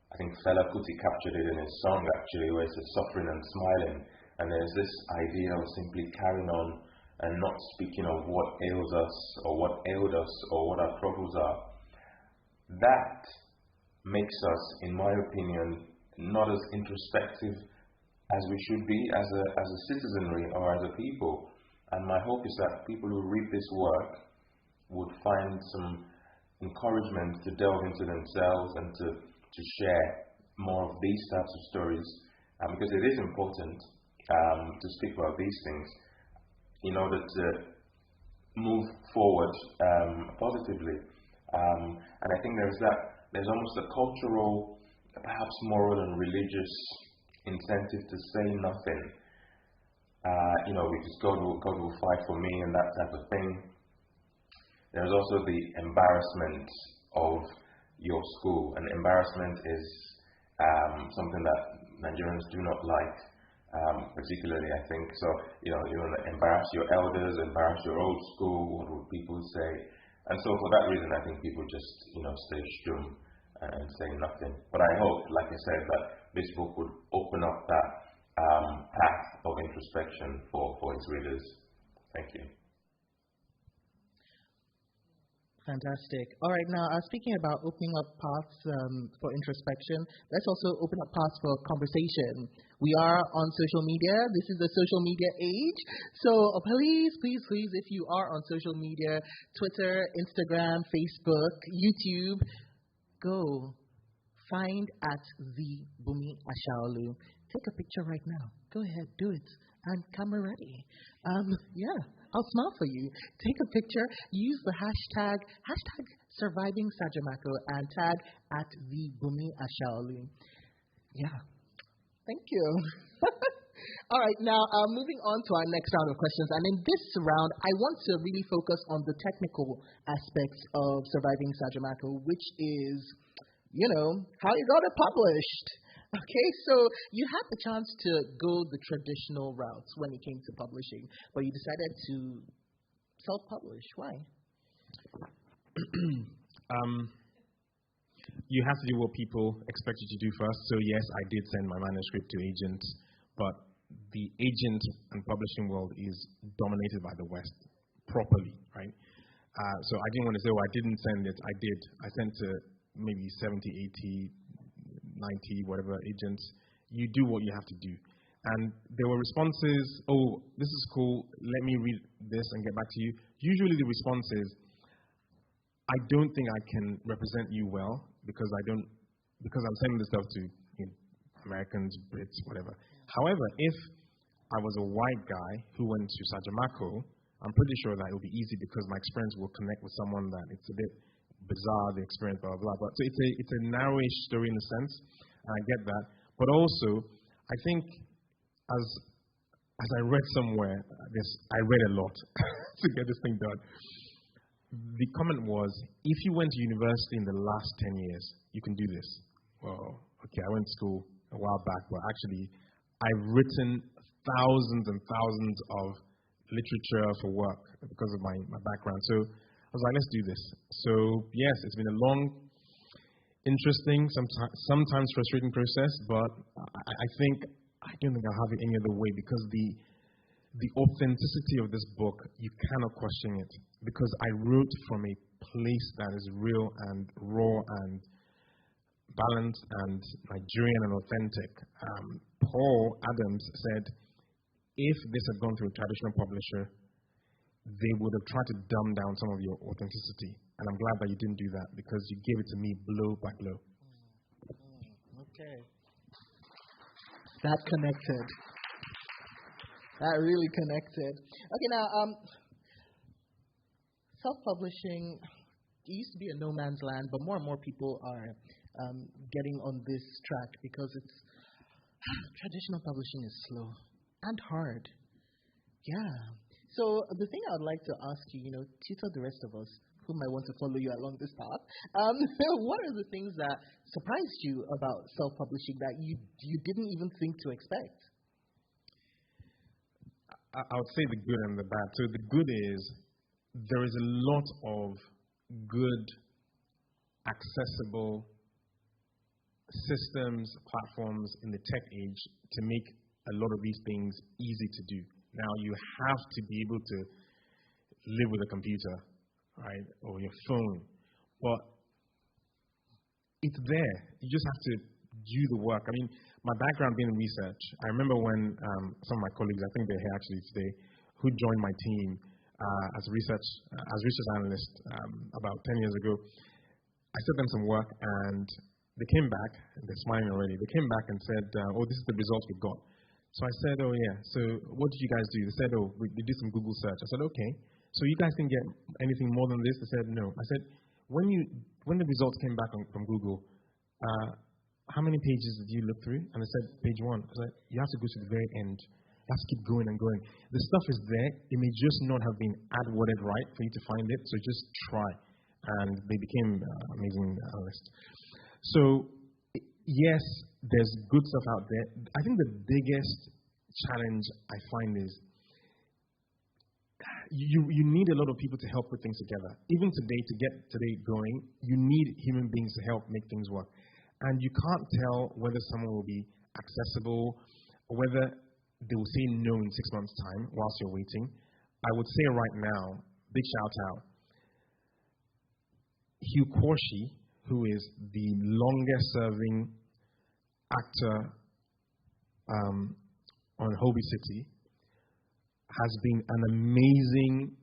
I think Fela Kuti captured it in his song actually, where it says suffering and smiling, and there's this idea of simply carrying on and not speaking of what ails us or what ailed us or what our troubles are. That makes us, in my opinion, not as introspective as we should be as a citizenry or as a people. And my hope is that people who read this work would find some encouragement to delve into themselves and to share more of these types of stories, because it is important to speak about these things in order to move forward positively. And I think there's almost a cultural, perhaps moral and religious incentive to say nothing. Because God will fight for me and that type of thing. There's also the embarrassment of your school, and embarrassment is something that Nigerians do not like, particularly, I think. So, you want to embarrass your elders, embarrass your old school, what would people say? And so for that reason, I think people just, stay stum and say nothing. But I hope, like I said, that this book would open up that path of introspection for its readers. Thank you. Fantastic. All right, now speaking about opening up paths for introspection, let's also open up paths for conversation. We are on social media. This is the social media age. So please, if you are on social media, Twitter, Instagram, Facebook, YouTube, go find at the Bunmi Asaolu. Take a picture right now. Go ahead, do it. I'm camera ready. I'll smile for you. Take a picture. Use the hashtag Surviving SAJOMACO and tag at the Bunmi Asaolu. Yeah. Thank you. All right, now moving on to our next round of questions. And in this round, I want to really focus on the technical aspects of Surviving SAJOMACO, which is, how you got it published. Okay, so you had the chance to go the traditional routes when it came to publishing, but you decided to self-publish. Why? You have to do what people expect you to do first. So yes, I did send my manuscript to agents, but the agent and publishing world is dominated by the West properly, right? So I didn't want to say, I didn't send it. I did. I sent to maybe 70, 80, 90, whatever agents. You do what you have to do. And there were responses, this is cool, let me read this and get back to you. Usually the response is, I don't think I can represent you well because I'm sending this stuff to Americans, Brits, whatever. However, if I was a white guy who went to SAJOMACO, I'm pretty sure that it will be easy because my experience will connect with someone that it's a bit bizarre, the experience, blah, blah, blah. But so it's a narrowish story in a sense, and I get that. But also, I think as I read somewhere, I read a lot to get this thing done. The comment was, if you went to university in the last 10 years, you can do this. Well, okay, I went to school a while back, but actually, I've written thousands and thousands of literature for work because of my background. So I was like, let's do this. So yes, it's been a long, interesting, sometimes frustrating process, but I don't think I'll have it any other way because the authenticity of this book, you cannot question it because I wrote from a place that is real and raw and balanced and Nigerian and authentic. Paul Adams said, if this had gone through a traditional publisher, they would have tried to dumb down some of your authenticity. And I'm glad that you didn't do that because you gave it to me blow by blow. Okay. That connected. That really connected. Okay, now, self-publishing, used to be a no man's land, but more and more people are getting on this track because it's traditional publishing is slow and hard. Yeah. So the thing I would like to ask you, tutor the rest of us who might want to follow you along this path, what are the things that surprised you about self-publishing that you didn't even think to expect? I would say the good and the bad. So the good is there is a lot of good, accessible systems, platforms in the tech age to make a lot of these things easy to do. Now, you have to be able to live with a computer, right, or your phone, but it's there. You just have to do the work. I mean, my background being in research, I remember when some of my colleagues, I think they're here actually today, who joined my team as research analyst about 10 years ago. I sent them some work and they came back, and they're smiling already. They came back and said, this is the results we got. So I said, oh yeah, so what did you guys do? They said, we did some Google search. I said, okay, so you guys didn't get anything more than this? They said, no. I said, when the results came back from Google, how many pages did you look through? And they said, page 1. I said, you have to go to the very end. You have to keep going and going. The stuff is there. It may just not have been ad-worded right for you to find it, so just try. And they became amazing analysts. So, yes, there's good stuff out there. I think the biggest challenge I find is you need a lot of people to help put things together. Even today, to get today going, you need human beings to help make things work. And you can't tell whether someone will be accessible or whether they will say no in 6 months' time whilst you're waiting. I would say right now, big shout out, Hugh Corshi, who is the longest serving actor on Hobie City, has been an amazing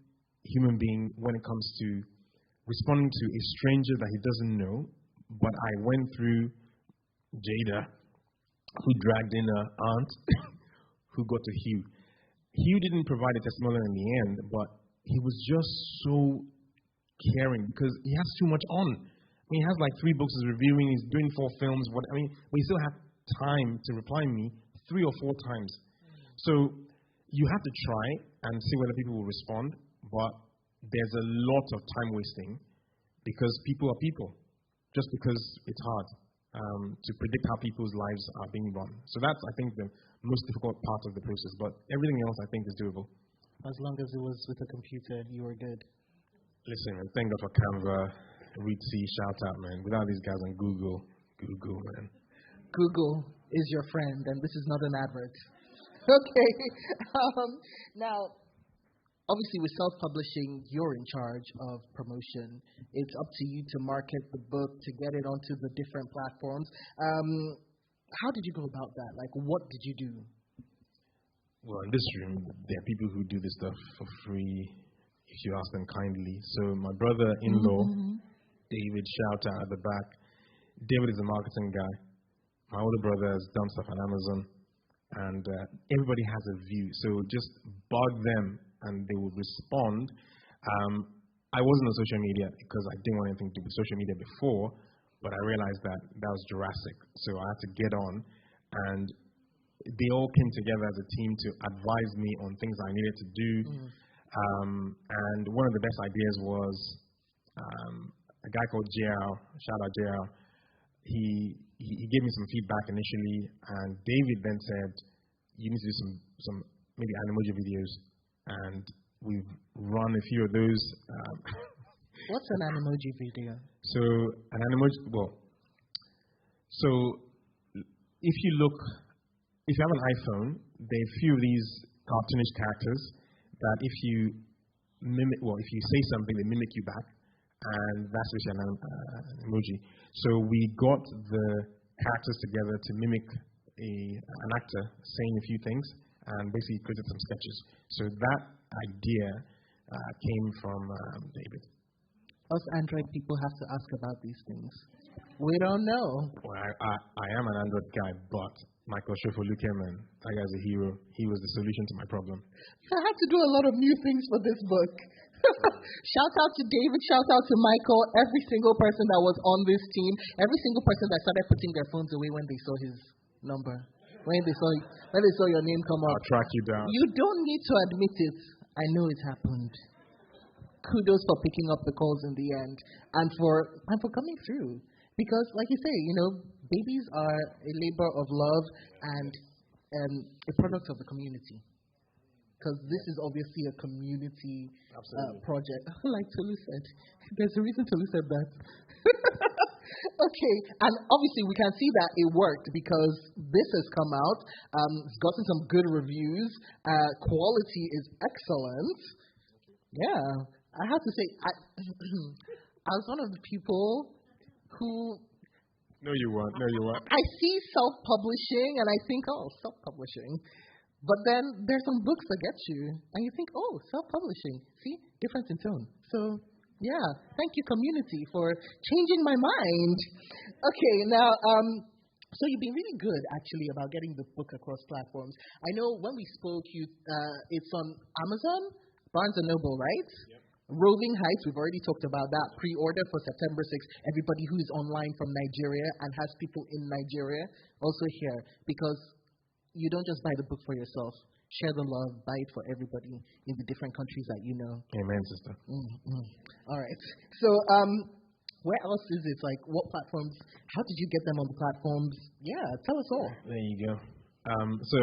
human being when it comes to responding to a stranger that he doesn't know. But I went through Jada, who dragged in her aunt, who got to Hugh. Hugh didn't provide a testimonial in the end, but he was just so caring because he has too much on. I mean, he has like 3 books he's reviewing, he's doing 4 films. But we still have time to reply me 3 or 4 times. So you have to try and see whether people will respond, but there's a lot of time wasting because people are people. Just because it's hard to predict how people's lives are being run. So that's, I think, the most difficult part of the process. But everything else, I think, is doable. As long as it was with a computer, you were good. Listen, man, thank God for Canva, ReadC, shout out, man. Without these guys on Google, man. Google is your friend, and this is not an advert. Okay. Now, obviously, with self-publishing, you're in charge of promotion. It's up to you to market the book, to get it onto the different platforms. How did you go about that? Like, what did you do? Well, in this room, there are people who do this stuff for free, if you ask them kindly. So my brother-in-law, David, shout out at the back. David is a marketing guy. My older brother has done stuff on Amazon. And everybody has a view. So just bug them and they will respond. I wasn't on social media because I didn't want anything to do with social media before, but I realized that was Jurassic. So I had to get on, and they all came together as a team to advise me on things I needed to do. And one of the best ideas was a guy called JL, shout out JL. He gave me some feedback initially, and David then said, you need to do some maybe Animoji videos. And we've run a few of those. What's an Animoji video? So an Animoji, so if you have an iPhone, there are a few of these cartoonish characters that if you say something, they mimic you back, and that's actually an emoji. So we got the characters together to mimic an actor saying a few things, and basically created some sketches. So that idea came from David. Us Android people have to ask about these things. We don't know. Well, I am an Android guy, but Michael Shofolu came and that guy's a hero. He was the solution to my problem. I had to do a lot of new things for this book. Shout out to David, shout out to Michael, every single person that was on this team, every single person that started putting their phones away when they saw his number, when they saw your name come up. I'll track you down. You don't need to admit it. I know it happened. Kudos for picking up the calls in the end and for coming through. Because, like you say, babies are a labor of love and a product of the community. Because this is obviously a community project. Like Tolu said, there's a reason Tolu said that. Okay, and obviously we can see that it worked because this has come out. It's gotten some good reviews. Quality is excellent. Yeah, I have to say, I was one of the people who... No, you weren't. I see self-publishing and I think, self-publishing. But then there's some books that get you, and you think, self-publishing. See? Difference in tone. So, yeah, thank you, community, for changing my mind. Okay, now, so you've been really good, actually, about getting the book across platforms. I know when we spoke, it's on Amazon, Barnes & Noble, right? Yep. Roving Heights, we've already talked about that. Pre-order for September 6th. Everybody who is online from Nigeria and has people in Nigeria also here, because you don't just buy the book for yourself. Share the love. Buy it for everybody in the different countries that you know. Amen, sister. All right. So, where else is it? Like, what platforms? How did you get them on the platforms? Yeah, tell us all. There you go. So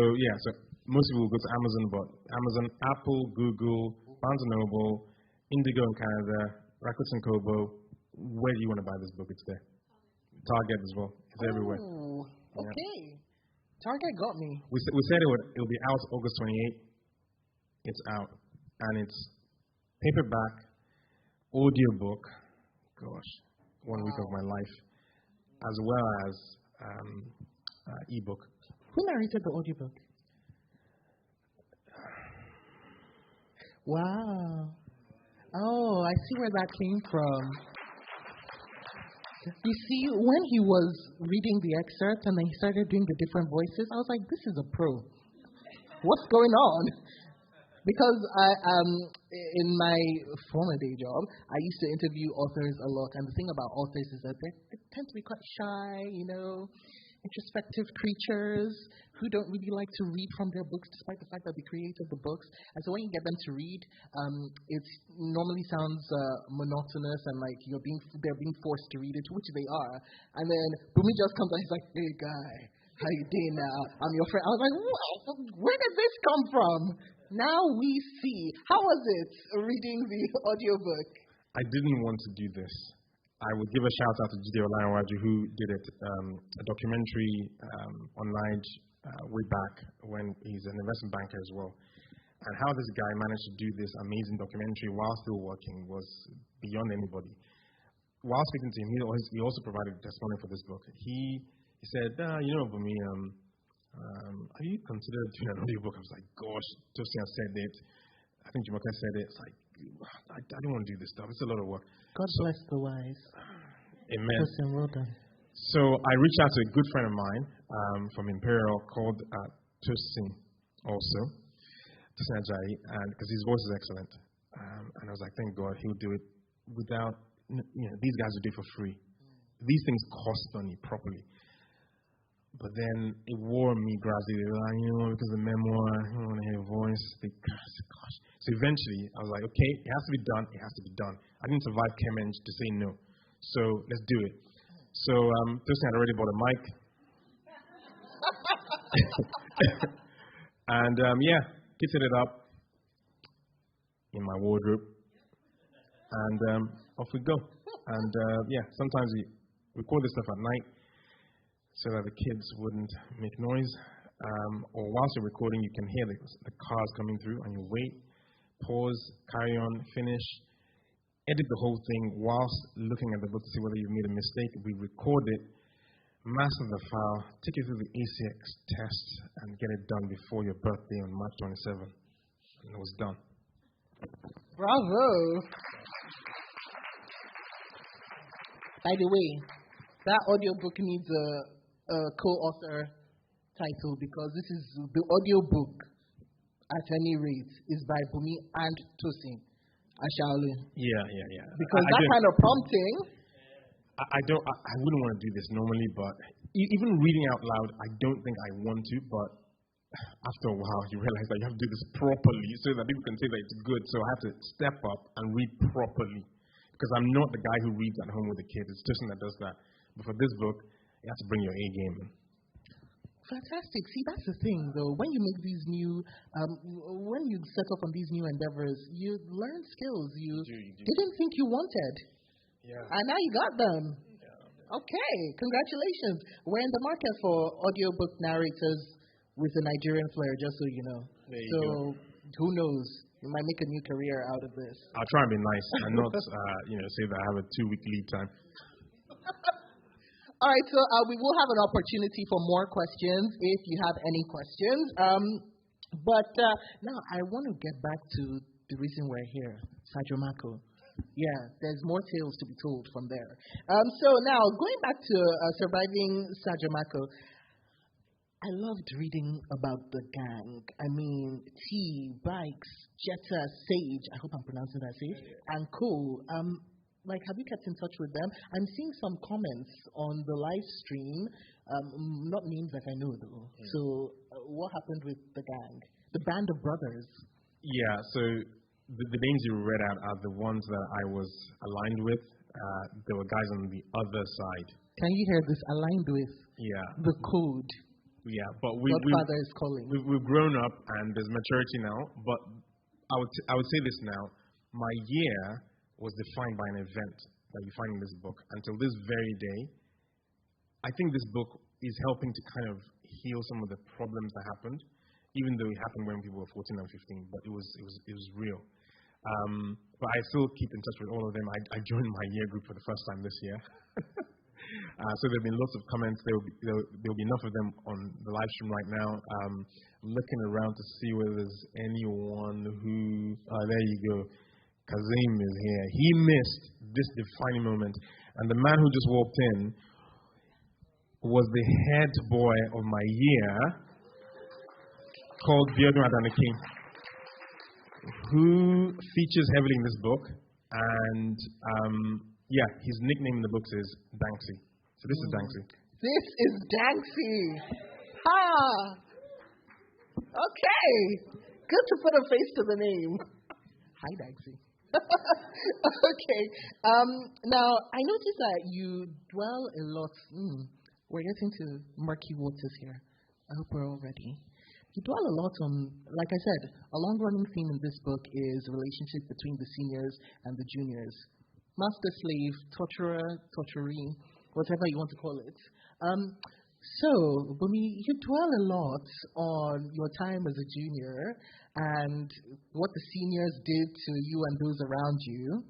most people will go to Amazon, but Amazon, Apple, Google, Barnes & Noble, Indigo in Canada, Rakuten Kobo. Where do you want to buy this book? It's there. Target as well. It's everywhere. Okay. Yeah. Target got me. We said it'll be out August 28th. It's out. And it's paperback, audiobook, 1 week of my life, as well as ebook. Who narrated the audiobook? Wow. Oh, I see where that came from. You see, when he was reading the excerpt and then he started doing the different voices, I was like, this is a pro. What's going on? Because in my former day job, I used to interview authors a lot. And the thing about authors is that they tend to be quite shy, introspective creatures who don't really like to read from their books despite the fact that they created the books. And so when you get them to read, it normally sounds monotonous and like they're being forced to read it, which they are. And then Bunmi just comes and he's like, hey guy, how you doing now? I'm your friend. I was like, wow, where did this come from? Now we see. How was it reading the audiobook? I didn't want to do this. I would give a shout out to Jide Olayanwaju, who did it, a documentary online way back when he's an investment banker as well. And how this guy managed to do this amazing documentary while still working was beyond anybody. While speaking to him, he also provided a testimony for this book. He said, Bunmi, have you considered doing an audiobook? I was like, gosh, Tosin said it. I think Jumoke said it. It's like, I don't want to do this stuff. It's a lot of work. God bless the wise. Amen. Tosin, well done. So I reached out to a good friend of mine from Imperial called Tosin also, Tosin Ajayi, because his voice is excellent. And I was like, thank God he'll do it without, these guys will do it for free. These things cost money properly. But then it wore me gradually. They were like, because of the memoir, I don't want to hear your voice. Gosh. So eventually, I was like, okay, it has to be done. It has to be done. I didn't survive Kemenj to say no. So let's do it. So Tosin had already bought a mic. And kitted it up in my wardrobe. And off we go. And sometimes we record this stuff at night, so that the kids wouldn't make noise. Or whilst you're recording, you can hear the cars coming through, and you wait, pause, carry on, finish, edit the whole thing whilst looking at the book to see whether you've made a mistake. We record it, master the file, take it through the ACX test, and get it done before your birthday on March 27th. And it was done. Bravo. By the way, that audiobook needs a co-author title, because this is the audiobook, at any rate, is by Bunmi and Tosin. Asaolu. Yeah. Because that kind of prompting. I wouldn't want to do this normally, but even reading out loud, I don't think I want to, but after a while, you realize that you have to do this properly so that people can say that it's good. So I have to step up and read properly because I'm not the guy who reads at home with the kids. It's Justin that does that. But for this book, you have to bring your A game in. Fantastic. See, that's the thing, though. When you make these new, when you set off on these new endeavors, you learn skills you didn't think you wanted. Yeah. And now you got them. Yeah. Okay. Congratulations. We're in the market for audiobook narrators with a Nigerian flair, just so you know. Who knows? You might make a new career out of this. I'll try and be nice and not, say that I have a 2-week lead time. All right, so we will have an opportunity for more questions if you have any questions. But now I want to get back to the reason we're here, SAJOMACO. Yeah, there's more tales to be told from there. So now, going back to Surviving SAJOMACO, I loved reading about the gang. I mean, T, Bikes, Jetta, Sage, I hope I'm pronouncing that safe, and Co. Have you kept in touch with them? I'm seeing some comments on the live stream, not names that I know though. So, what happened with the gang? The band of brothers? Yeah, so the names you read out are the ones that I was aligned with. There were guys on the other side. Can you hear this? Aligned with? Yeah. The code. Yeah, but Godfather is calling. We've grown up and there's maturity now. But I would say this now: my year was defined by an event that you find in this book. Until this very day, I think this book is helping to kind of heal some of the problems that happened, even though it happened when people were 14 and 15. But it was real. But I still keep in touch with all of them. I joined my year group for the first time this year. So there have been lots of comments. There'll be enough of them on the live stream right now. I'm looking around to see whether there's anyone who... there you go. Kazim is here. He missed this defining moment. And the man who just walked in was the head boy of my year called Biodun Adaniki, who features heavily in this book. And, his nickname in the books is Danksy. So this is Danksy. This is Danksy. Ha! Okay. Good to put a face to the name. Hi, Danksy. Okay. Now, I noticed that you dwell a lot. We're getting to murky waters here. I hope we're all ready. You dwell a lot on, like I said, a long-running theme in this book is the relationship between the seniors and the juniors. Master slave, torturer, torturee, whatever you want to call it. So, Bunmi, you dwell a lot on your time as a junior and what the seniors did to you and those around you.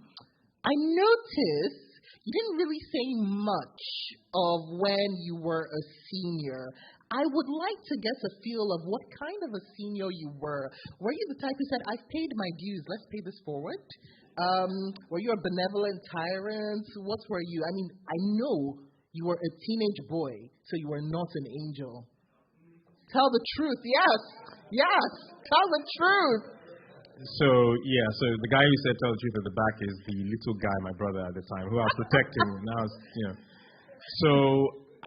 I noticed you didn't really say much of when you were a senior. I would like to get a feel of what kind of a senior you were. Were you the type who said, I've paid my dues, let's pay this forward? Were you a benevolent tyrant? What were you? I mean, I know you were a teenage boy, so you were not an angel. Tell the truth. Yes. Tell the truth. So the guy who said tell the truth at the back is the little guy, my brother at the time, who I was protecting. Now, So,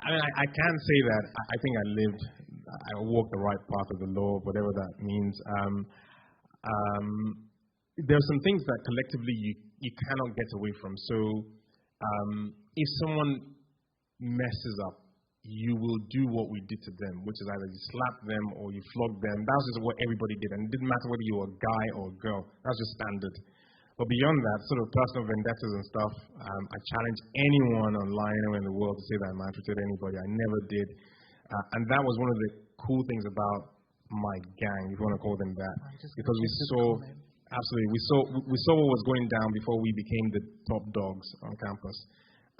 I can say that I think I walked the right path of the law, whatever that means. There are some things that collectively you cannot get away from. So, if someone messes up, you will do what we did to them, which is either you slap them or you flog them. That was just what everybody did, and it didn't matter whether you were a guy or a girl. That's just standard. But beyond that, sort of personal vendettas and stuff, I challenge anyone online anywhere in the world to say that I maltreated anybody. I never did. And that was one of the cool things about my gang, if you want to call them that. Because we saw what was going down before we became the top dogs on campus.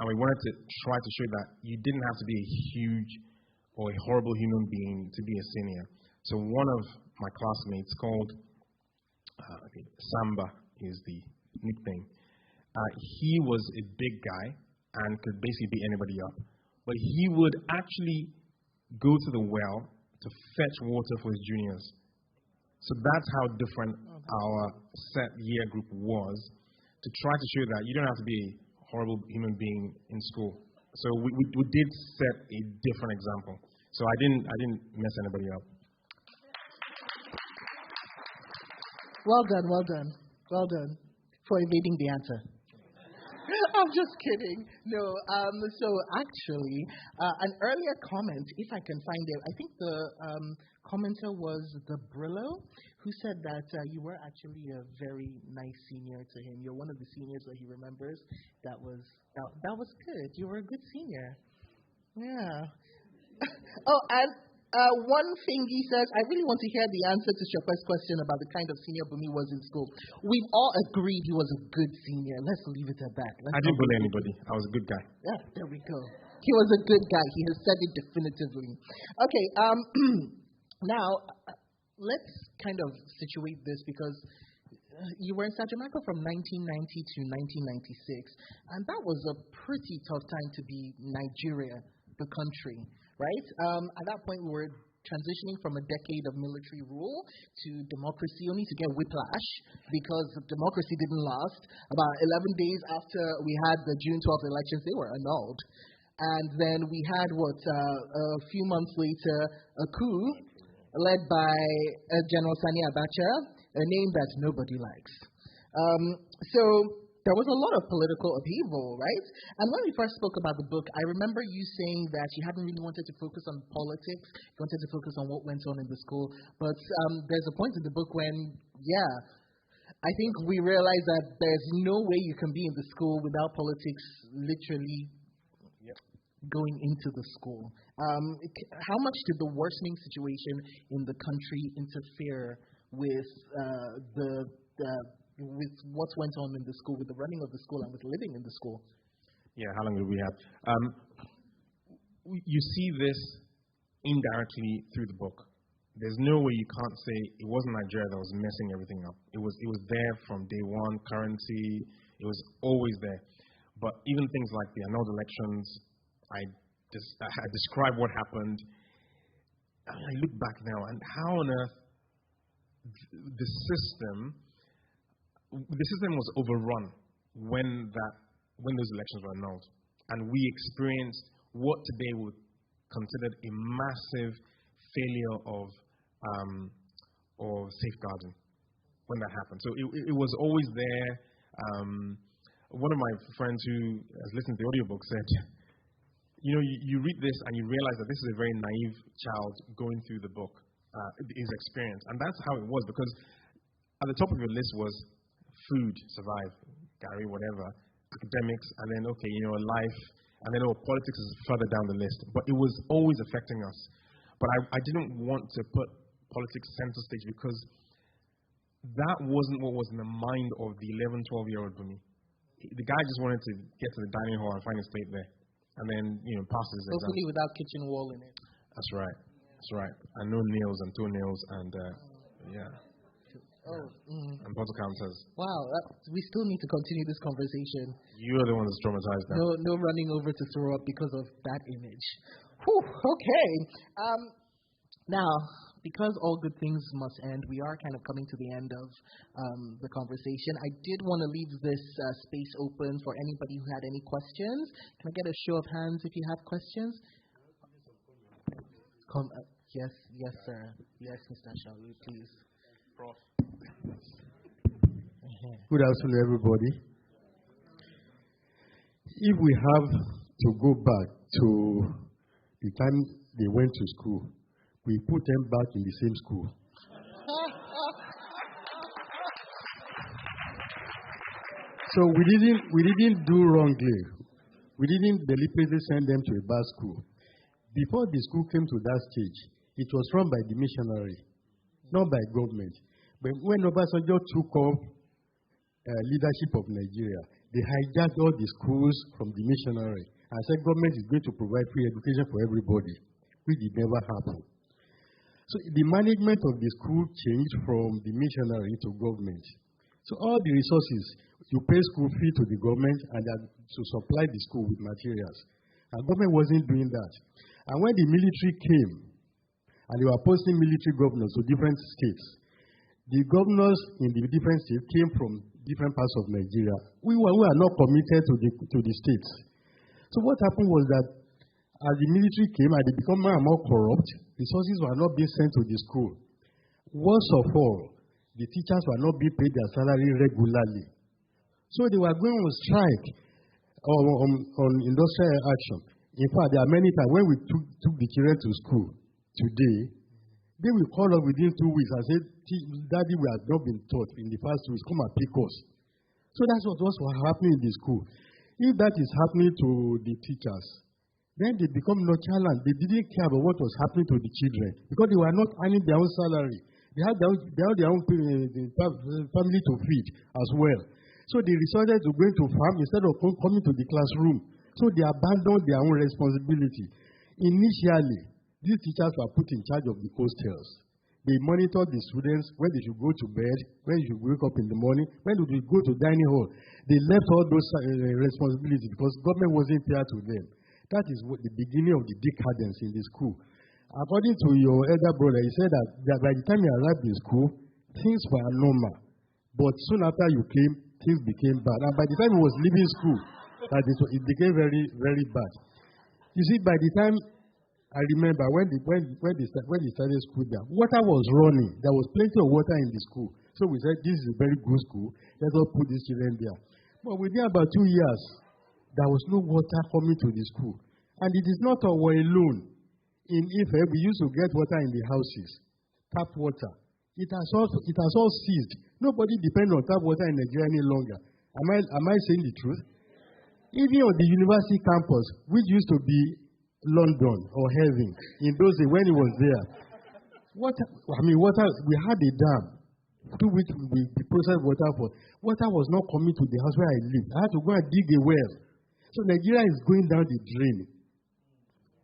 And we wanted to try to show that you didn't have to be a huge or a horrible human being to be a senior. So one of my classmates called Samba is the nickname. He was a big guy and could basically beat anybody up. But he would actually go to the well to fetch water for his juniors. So that's how different our set year group was, to try to show that you don't have to be a horrible human being in school. So we did set a different example. So I didn't mess anybody up. Well done for evading the answer. I'm just kidding. No, so actually, an earlier comment, if I can find it, I think the commenter was the Brillo, who said that you were actually a very nice senior to him. You're one of the seniors that he remembers. That was good. You were a good senior. Yeah. Oh, and one thing he says, I really want to hear the answer to Shokwe's question about the kind of senior Bunmi was in school. We've all agreed he was a good senior. Let's leave it at that. I didn't bully anybody. I was a good guy. Yeah, there we go. He was a good guy. He has said it definitively. Okay, now, let's kind of situate this, because you were in SAJOMACO from 1990 to 1996, and that was a pretty tough time to be Nigeria, the country. Right? At that point, we were transitioning from a decade of military rule to democracy, only to get whiplash because democracy didn't last. About 11 days after we had the June 12th elections, they were annulled. And then we had, a few months later, a coup led by General Sani Abacha, a name that nobody likes. So there was a lot of political upheaval, right? And when we first spoke about the book, I remember you saying that you hadn't really wanted to focus on politics, you wanted to focus on what went on in the school. But there's a point in the book when, I think we realized that there's no way you can be in the school without politics literally going into the school. How much did the worsening situation in the country interfere with with what went on in the school, with the running of the school, and with living in the school? Yeah, how long do we have? You see this indirectly through the book. There's no way you can't say it wasn't Nigeria that was messing everything up. It was there from day one. Currency, it was always there. But even things like the annulled elections, I describe what happened. I look back now, and how on earth the system was overrun when those elections were annulled, and we experienced what today would considered a massive failure of safeguarding when that happened. So it was always there. One of my friends who has listened to the audiobook said, you read this and you realize that this is a very naive child going through the book, his experience, and that's how it was, because at the top of your list was food, survive, Gary, whatever, academics, and then, life, and then, politics is further down the list. But it was always affecting us. But I didn't want to put politics center stage, because that wasn't what was in the mind of the 11, 12-year-old Bunmi. The guy just wanted to get to the dining hall and find his plate there, and then, pass his exam. Hopefully without kitchen wall in it. That's right. And no nails and toenails and, and bottle counters. Wow, we still need to continue this conversation. You're the one that's traumatized now. No running over to throw up because of that image. Whew, okay. Now, because all good things must end, we are kind of coming to the end of the conversation. I did want to leave this space open for anybody who had any questions. Can I get a show of hands if you have questions? Yes, sir. Yes, Mr. Asaolu, please. Prof. Good afternoon, everybody. If we have to go back to the time they went to school, we put them back in the same school. So we didn't do wrongly. We didn't deliberately send them to a bad school. Before the school came to that stage, it was run by the missionary, not by government. But when Obasanjo took up leadership of Nigeria, they hijacked all the schools from the missionary and said government is going to provide free education for everybody, which did never happen. So the management of the school changed from the missionary to government. So all the resources, you pay school fee to the government and to supply the school with materials. And government wasn't doing that. And when the military came, and they were posting military governors to different states, The governors in the different states came from different parts of Nigeria. We were not committed to the states. So what happened was that as the military came and they become more and more corrupt, resources were not being sent to the school. Worst of all, the teachers were not being paid their salary regularly. So they were going on strike on industrial action. In fact, there are many times when we took the children to school today, they will call us within 2 weeks and say, Daddy, we have not been taught in the past 2 weeks. Come and pick us. So that's what was happening in the school. If that is happening to the teachers, then they become nonchalant. They didn't care about what was happening to the children because they were not earning their own salary. They had their own family to feed as well. So they resorted to going to farm instead of coming to the classroom. So they abandoned their own responsibility. Initially, these teachers were put in charge of the hostels. They monitored the students when they should go to bed, when they should wake up in the morning, when they should go to dining hall. They left all those responsibilities because government wasn't fair to them. That is the beginning of the decadence in the school. According to your elder brother, he said that by the time he arrived in school, things were normal. But soon after you came, things became bad. And by the time he was leaving school, it became very, very bad. You see, by the time I remember when they started school there, water was running. There was plenty of water in the school. So we said, this is a very good school. Let us put these children there. But within about 2 years, there was no water coming to the school. And it is not our alone. In Ife, we used to get water in the houses, tap water. It has all ceased. Nobody depends on tap water in Nigeria any longer. Am I saying the truth? Even on the university campus, which used to be London or heaven, in those days when it was there, water, we had a dam through which we processed water for. Water was not coming to the house where I lived. I had to go and dig a well. So Nigeria is going down the drain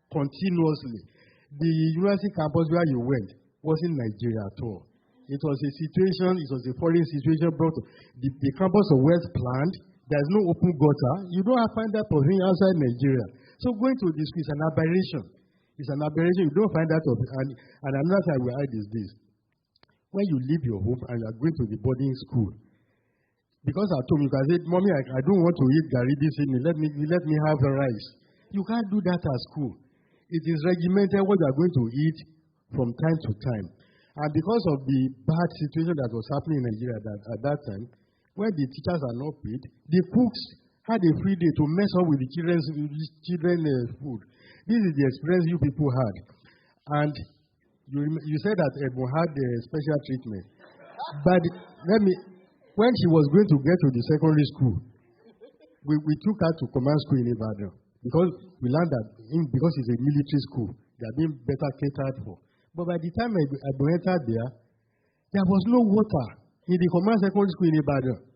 continuously. The university campus where you went wasn't Nigeria at all. It was a situation, it was a foreign situation brought to the campus of West planned. There's no open gutter. You don't find that for thing outside Nigeria. So going to this is an aberration. It's an aberration. You don't find that. And another thing I will add is this. When you leave your home and you are going to the boarding school, because I told you, I said, Mommy, I don't want to eat gari this evening. Let me have the rice. You can't do that at school. It is regimented what you are going to eat from time to time. And because of the bad situation that was happening in Nigeria at that time, when the teachers are not paid, the cooks had a free day to mess up with the children's food. This is the experience you people had. And you said that Edmund had a special treatment. But when she was going to get to the secondary school, we took her to command school in Ibadan because we learned that because it's a military school, they are being better catered for. But by the time I entered there was no water in the command secondary school in Ibadan.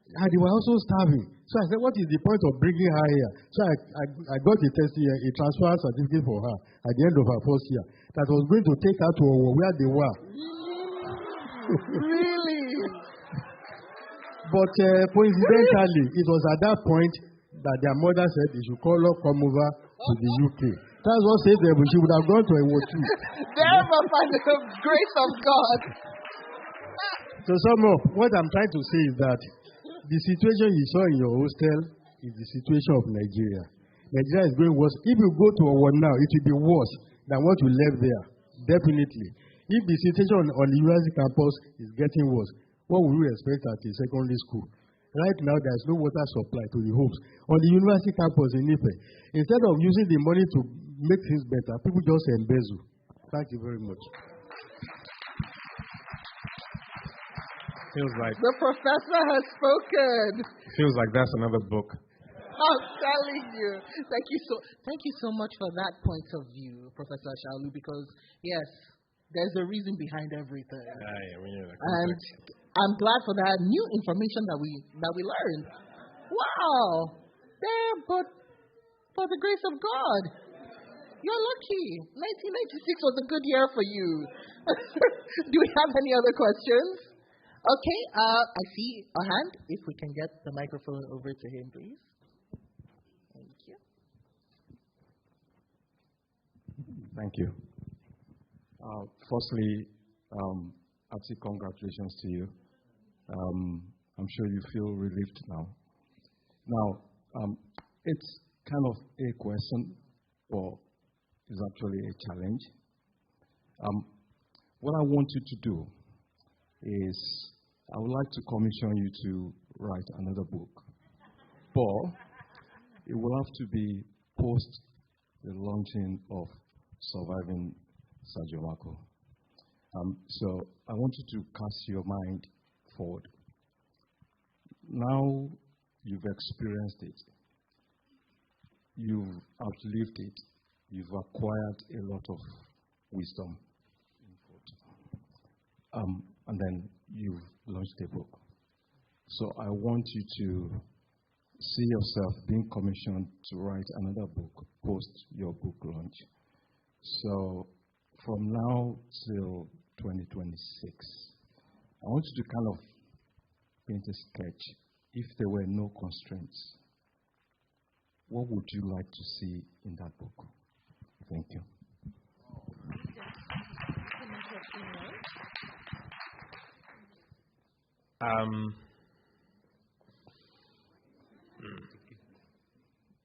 And they were also starving. So I said, what is the point of bringing her here? So I got a transfer certificate for her at the end of her first year that was going to take her to where they were. Really? But coincidentally, it was at that point that their mother said they should call her come over to the UK. That's what saved them. She would have gone to a war too. Therefore, by the grace of God. So sum up, what I'm trying to say is that the situation you saw in your hostel is the situation of Nigeria. Nigeria is going worse. If you go to a war now, it will be worse than what you left there. Definitely. If the situation on the university campus is getting worse, what would you expect at a secondary school? Right now, there's no water supply to the homes. On the university campus in Ife, instead of using the money to make things better, people just embezzle. Thank you very much. Feels like the professor has spoken. Feels like that's another book. I'm telling you. Thank you so much for that point of view, Professor Asaolu, because yes, there's a reason behind everything. And I'm glad for that new information that we learned. Wow. There, but for the grace of God, you're lucky. 1996 was a good year for you. Do we have any other questions? Okay, I see a hand. If we can get the microphone over to him, please. Thank you. Thank you. Firstly, hearty congratulations to you. I'm sure you feel relieved now. Now, it's kind of a question, or is actually a challenge. What I want you to do is, I would like to commission you to write another book. But it will have to be post the launching of Surviving SAJOMACO. So I want you to cast your mind forward. Now you've experienced it. You've outlived it. You've acquired a lot of wisdom. And then you've launched a book. So I want you to see yourself being commissioned to write another book post your book launch. So from now till 2026, I want you to kind of paint a sketch. If there were no constraints, what would you like to see in that book? Thank you.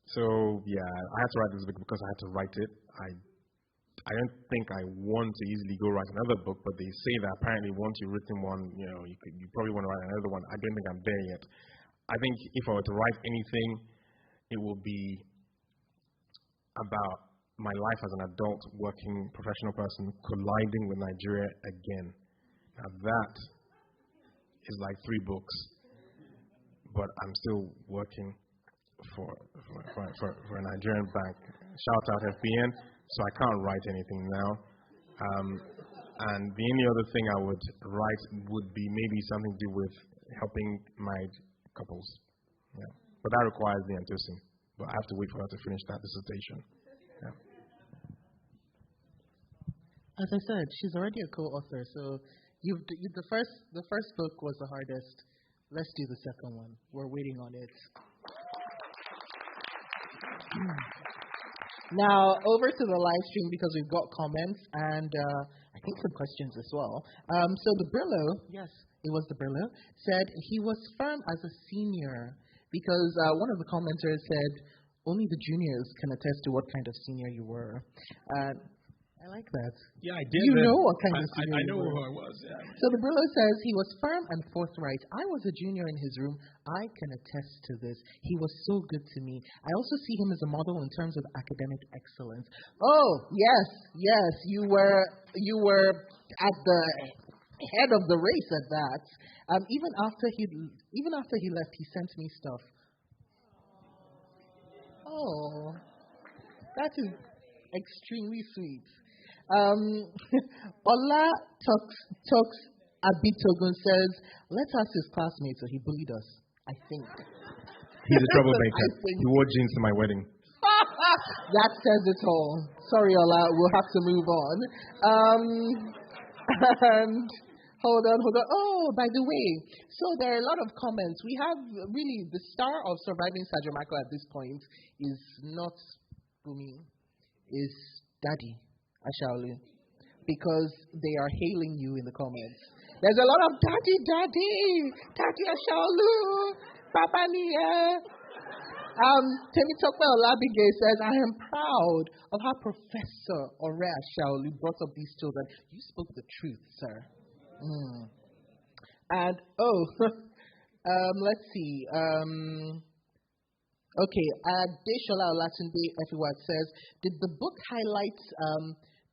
So yeah, I had to write this book because I had to write it. I don't think I want to easily go write another book, but they say that apparently once you've written one, you probably want to write another one. I don't think I'm there yet. I think if I were to write anything, it will be about my life as an adult working professional person colliding with Nigeria again. Now that is like 3 books, but I'm still working for a Nigerian bank. Shout out FBN. So I can't write anything now. And the only other thing I would write would be maybe something to do with helping married couples. Yeah. But that requires the Antosin. But I have to wait for her to finish that dissertation. Yeah. As I said, she's already a co-author. So the first book was the hardest. Let's do the second one. We're waiting on it. Now, over to the live stream because we've got comments and I think some questions as well. So the Brillo, yes, it was the Brillo, said he was firm as a senior because one of the commenters said only the juniors can attest to what kind of senior you were. I like that. Yeah, I did. You know what kind of I senior know you were. who I was, yeah. So the Brillo says he was firm and forthright. I was a junior in his room. I can attest to this. He was so good to me. I also see him as a model in terms of academic excellence. Oh, yes, you were at the head of the race at that. Even after he left, he sent me stuff. Oh, that is extremely sweet. Ola talks Abitogun says, let's ask his classmates, so he bullied us, I think. He's a troublemaker. He wore jeans to my wedding. That says it all. Sorry, Ola, we'll have to move on. And hold on. Oh, by the way, so there are a lot of comments. We have really the star of Surviving SAJOMACO at this point is not Bunmi, is Daddy Asaolu, because they are hailing you in the comments. There's a lot of Daddy Asaolu, Papa Nia. Temitope Olabige says, I am proud of how Professor Ore Asaolu brought up these children. You spoke the truth, sir. And, let's see. Okay, Deshola Olatunde Efiwat says, did the book highlight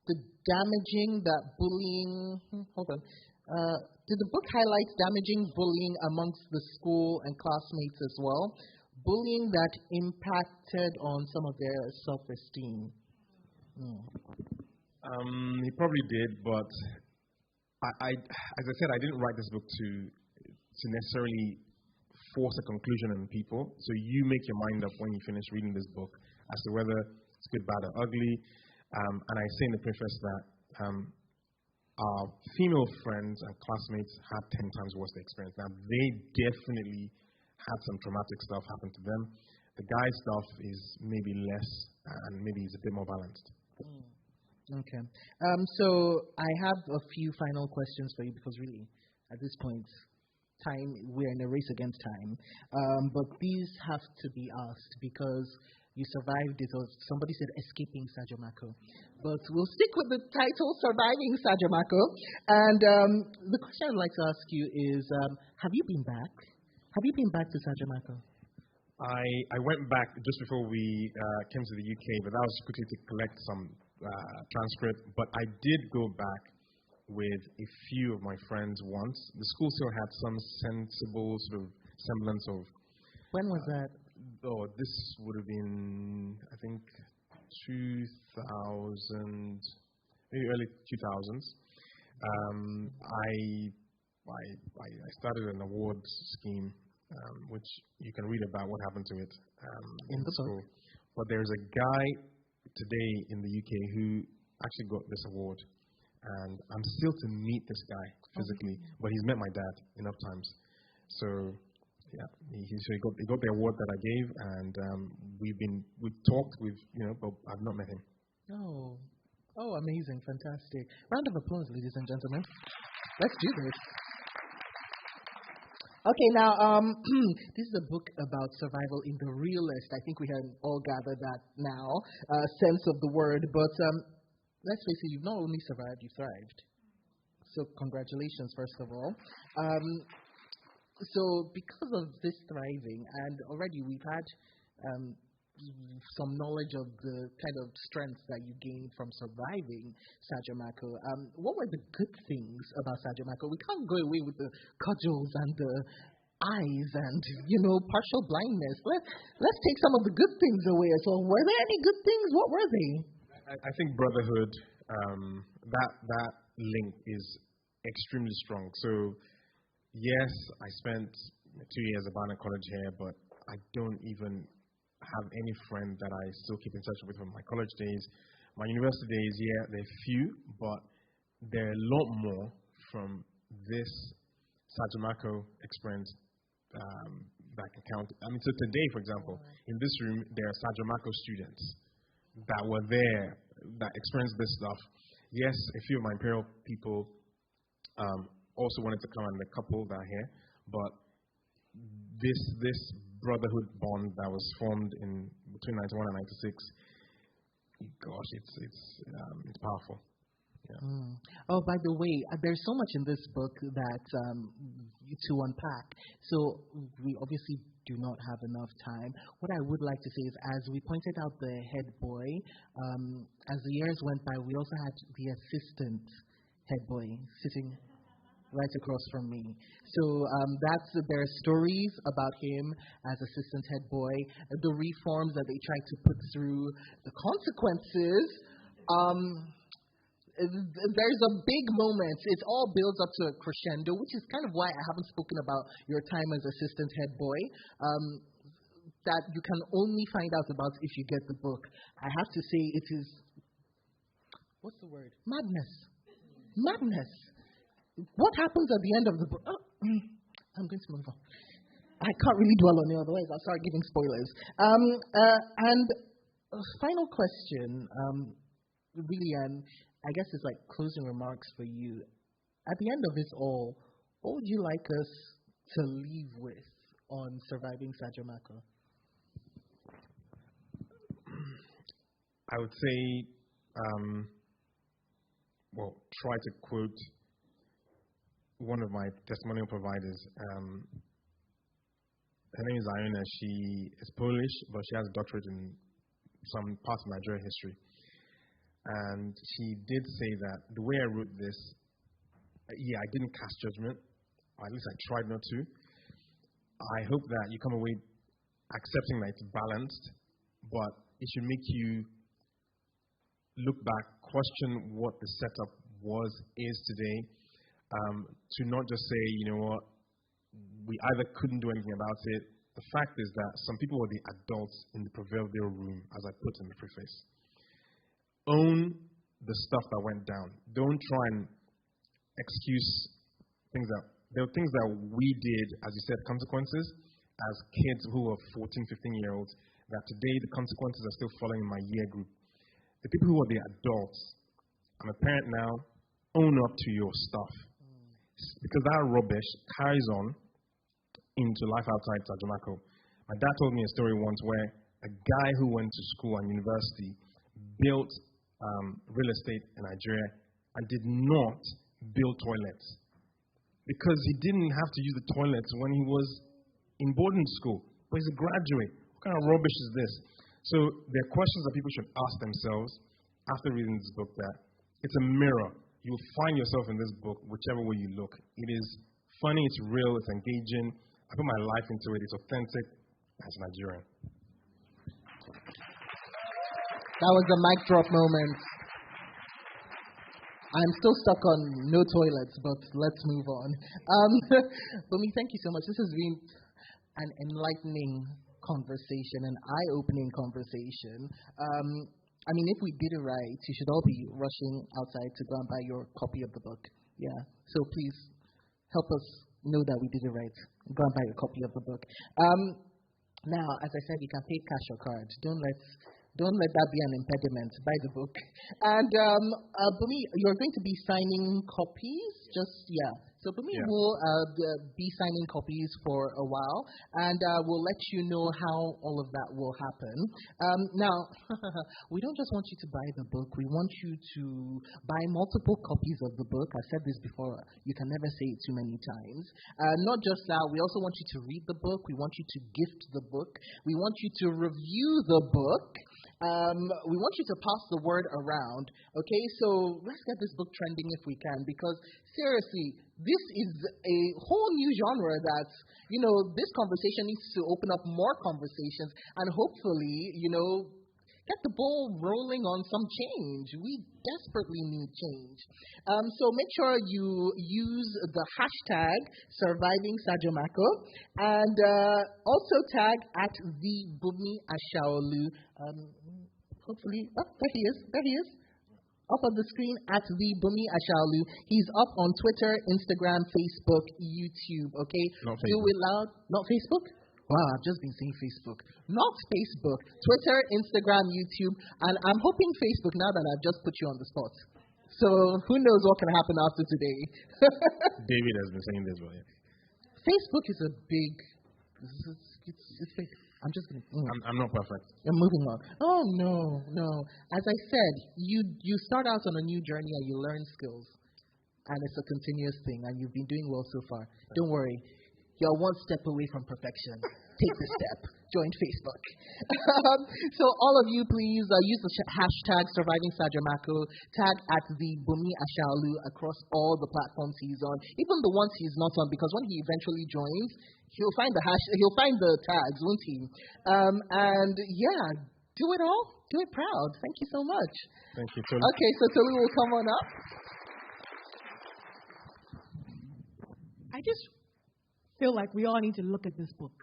the damaging that bullying, did the book highlight damaging bullying amongst the school and classmates as well? Bullying that impacted on some of their self-esteem. He probably did, but I, as I said, I didn't write this book to necessarily force a conclusion on people. So you make your mind up when you finish reading this book as to whether it's good, bad, or ugly. And I say in the preface that our female friends and classmates had 10 times worse experience. Now, they definitely had some traumatic stuff happen to them. The guy stuff is maybe less, and maybe it's a bit more balanced. Okay. So I have a few final questions for you because really, at this point, we're in a race against time. But these have to be asked because you survived it, or somebody said escaping SAJOMACO. But we'll stick with the title, Surviving SAJOMACO. And the question I'd like to ask you is, have you been back? Have you been back to SAJOMACO? I went back just before we came to the UK, but that was quickly to collect some transcript. But I did go back with a few of my friends once. The school still had some sensible sort of semblance of. When was that? Oh, this would have been, I think, 2000, maybe early 2000s. I started an awards scheme, which you can read about what happened to it in the school. But there's a guy today in the UK who actually got this award, and I'm still to meet this guy physically, but he's met my dad enough times. So yeah, he got the award that I gave, and we've talked, but I've not met him. Oh, amazing, fantastic! Round of applause, ladies and gentlemen. Let's do this. Okay, now this is a book about survival in the realist. I think we can all gather that now, sense of the word. But let's face it, you've not only survived, you thrived. So congratulations, first of all. So because of this thriving, and already we've had some knowledge of the kind of strengths that you gained from surviving SAJOMACO, what were the good things about SAJOMACO? We can't go away with the cudgels and the eyes and, partial blindness. Let's take some of the good things away as well. Were there any good things? What were they? I think brotherhood, that link is extremely strong. So yes, I spent 2 years at Barnard College here, but I don't even have any friend that I still keep in touch with from my college days. My university days, yeah, they're few, but there are a lot more from this SAJOMACO experience that I can count. I mean, so today, for example, in this room, there are SAJOMACO students that were there, that experienced this stuff. Yes, a few of my Imperial people also wanted to come, and the couple that are here, but this brotherhood bond that was formed between 91 and 96, gosh, it's powerful. Yeah. Oh, by the way, there's so much in this book that to unpack. So we obviously do not have enough time. What I would like to say is, as we pointed out the head boy, as the years went by, we also had the assistant head boy sitting right across from me. So there are stories about him as assistant head boy, the reforms that they tried to put through, the consequences. There's a big moment. It all builds up to a crescendo, which is kind of why I haven't spoken about your time as assistant head boy, that you can only find out about if you get the book. I have to say it is, what's the word? Madness. What happens at the end of the book? Oh, I'm going to move on. I can't really dwell on it, otherwise I'll start giving spoilers. And final question, really, and I guess it's like closing remarks for you. At the end of it all, what would you like us to leave with on surviving SAJOMACO? I would say, try to quote one of my testimonial providers. Her name is Iona. She is Polish, but she has a doctorate in some parts of Nigerian history. And she did say that the way I wrote this, I didn't cast judgment, or at least I tried not to. I hope that you come away accepting that it's balanced, but it should make you look back, question what the setup is today, to not just say, you know what, we either couldn't do anything about it. The fact is that some people were the adults in the proverbial room, as I put in the preface. Own the stuff that went down. Don't try and excuse things there are things that we did, as you said, consequences, as kids who were 14, 15-year-olds, that today the consequences are still following in my year group. The people who are the adults I'm a parent now. Own up to your stuff. Because that rubbish carries on into life outside SAJOMACO. My dad told me a story once where a guy who went to school and university built real estate in Nigeria and did not build toilets because he didn't have to use the toilets when he was in boarding school. But he's a graduate. What kind of rubbish is this? So there are questions that people should ask themselves after reading this book that it's a mirror. You'll find yourself in this book whichever way you look. It is funny, it's real, it's engaging. I put my life into it. It's authentic. As Nigerian. That was a mic drop moment. I'm still stuck on no toilets, but let's move on. Bunmi, thank you so much. This has been an enlightening conversation, an eye-opening conversation. I mean, if we did it right, you should all be rushing outside to go and buy your copy of the book. Yeah. So please help us know that we did it right. Go and buy your copy of the book. Now, as I said, you can pay cash or card. Don't let that be an impediment. Buy the book. And Bunmi, you're going to be signing copies. So Bunmi will be signing copies for a while, and we'll let you know how all of that will happen. Now, we don't just want you to buy the book. We want you to buy multiple copies of the book. I've said this before. You can never say it too many times. Not just that, we also want you to read the book. We want you to gift the book. We want you to review the book. We want you to pass the word around. Okay, so let's get this book trending if we can, because seriously, this is a whole new genre that, this conversation needs to open up more conversations and hopefully, get the ball rolling on some change. We desperately need change. So make sure you use the hashtag Surviving SAJOMACO and also tag at the Bunmi Asaolu. Hopefully, there he is. Up on the screen at the Bunmi Asaolu. He's up on Twitter, Instagram, Facebook, YouTube. Okay, not Facebook. Do it loud. Not Facebook. Wow, I've just been saying Facebook. Not Facebook. Twitter, Instagram, YouTube, and I'm hoping Facebook now that I've just put you on the spot. So who knows what can happen after today? David has been saying this, but yeah. Facebook is a big. It's big. I'm just going to. I'm not perfect. I'm moving on. Oh, no. As I said, you start out on a new journey and you learn skills. And it's a continuous thing. And you've been doing well so far. Don't worry. You're one step away from perfection. Take the step. Join Facebook. So all of you, please use the hashtag Surviving SAJOMACO. Tag at the Bunmi Asaolu across all the platforms he's on. Even the ones he's not on, because when he eventually joins, he'll find the tags, won't he? And yeah, do it all. Do it proud. Thank you so much. Thank you, Tolu. Okay, so Tolu will come on up. I just feel like we all need to look at this book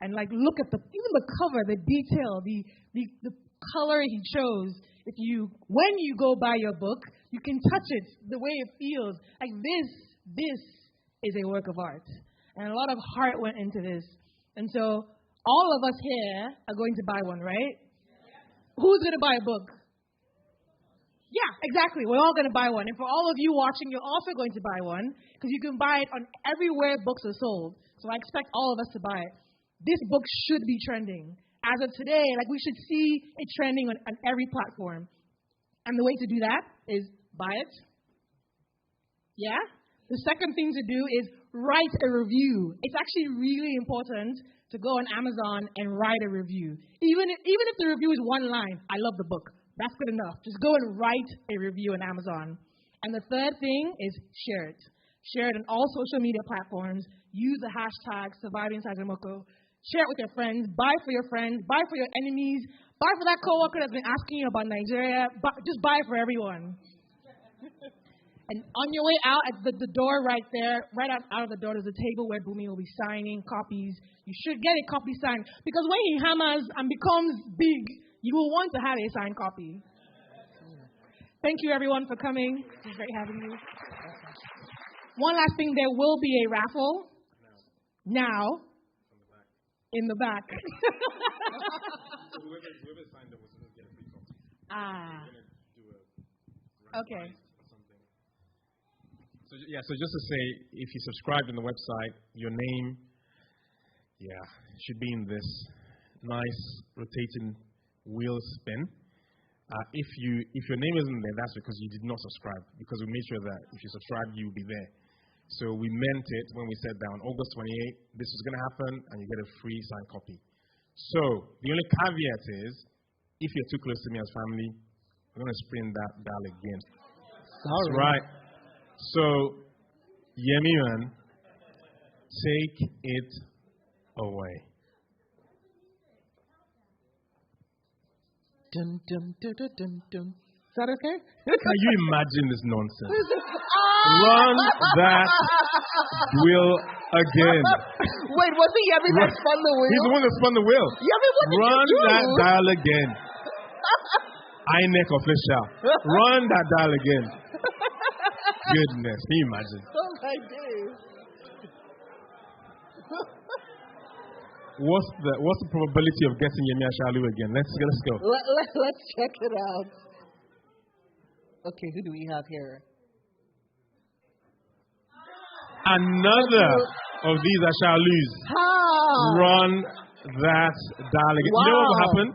and look at even the cover, the detail, the color he chose. When you go buy your book, you can touch it the way it feels. Like this is a work of art. And a lot of heart went into this. And so all of us here are going to buy one, right? Who's going to buy a book? Yeah, exactly. We're all going to buy one. And for all of you watching, you're also going to buy one because you can buy it on everywhere books are sold. So I expect all of us to buy it. This book should be trending. As of today, we should see it trending on every platform. And the way to do that is buy it. Yeah? The second thing to do is write a review. It's actually really important to go on Amazon and write a review. Even if the review is one line, I love the book. That's good enough. Just go and write a review on Amazon. And the third thing is share it. Share it on all social media platforms. Use the hashtag Surviving SAJOMACO. Share it with your friends. Buy for your friends. Buy for your enemies. Buy for that coworker that's been asking you about Nigeria. Just buy for everyone. And on your way out, at the door right there, right out of the door, there's a table where Bunmi will be signing copies. You should get a copy signed. Because when he hammers and becomes big, you will want to have a signed copy. Thank you, everyone, for coming. It was great having you. One last thing, there will be a raffle now in the back. Okay. So just to say, if you subscribe on the website, your name, should be in this nice rotating wheel spin. If your name isn't there, that's because you did not subscribe. Because we made sure that if you subscribe, you'll be there. So we meant it when we said down August 28th, this is going to happen, and you get a free signed copy. So the only caveat is, if you're too close to me as family, I'm going to spin that dial again. That's right. So, Yemi man, take it away. Dun, dun, dun, dun, dun, dun. Is that okay? Can you imagine this nonsense? Run that wheel again. Wait, was it Yemi that spun the wheel? He's the one that spun the wheel. Yemi, what did Run you do? that dial again. INEC official. Run that dial again. Goodness, can you imagine? Oh my days. What's the probability of getting Yemi Asaolu again? Let's go. Let's check it out. Okay, who do we have here? Another of these Asaolus. Run that dial again. Wow. You know what will happen?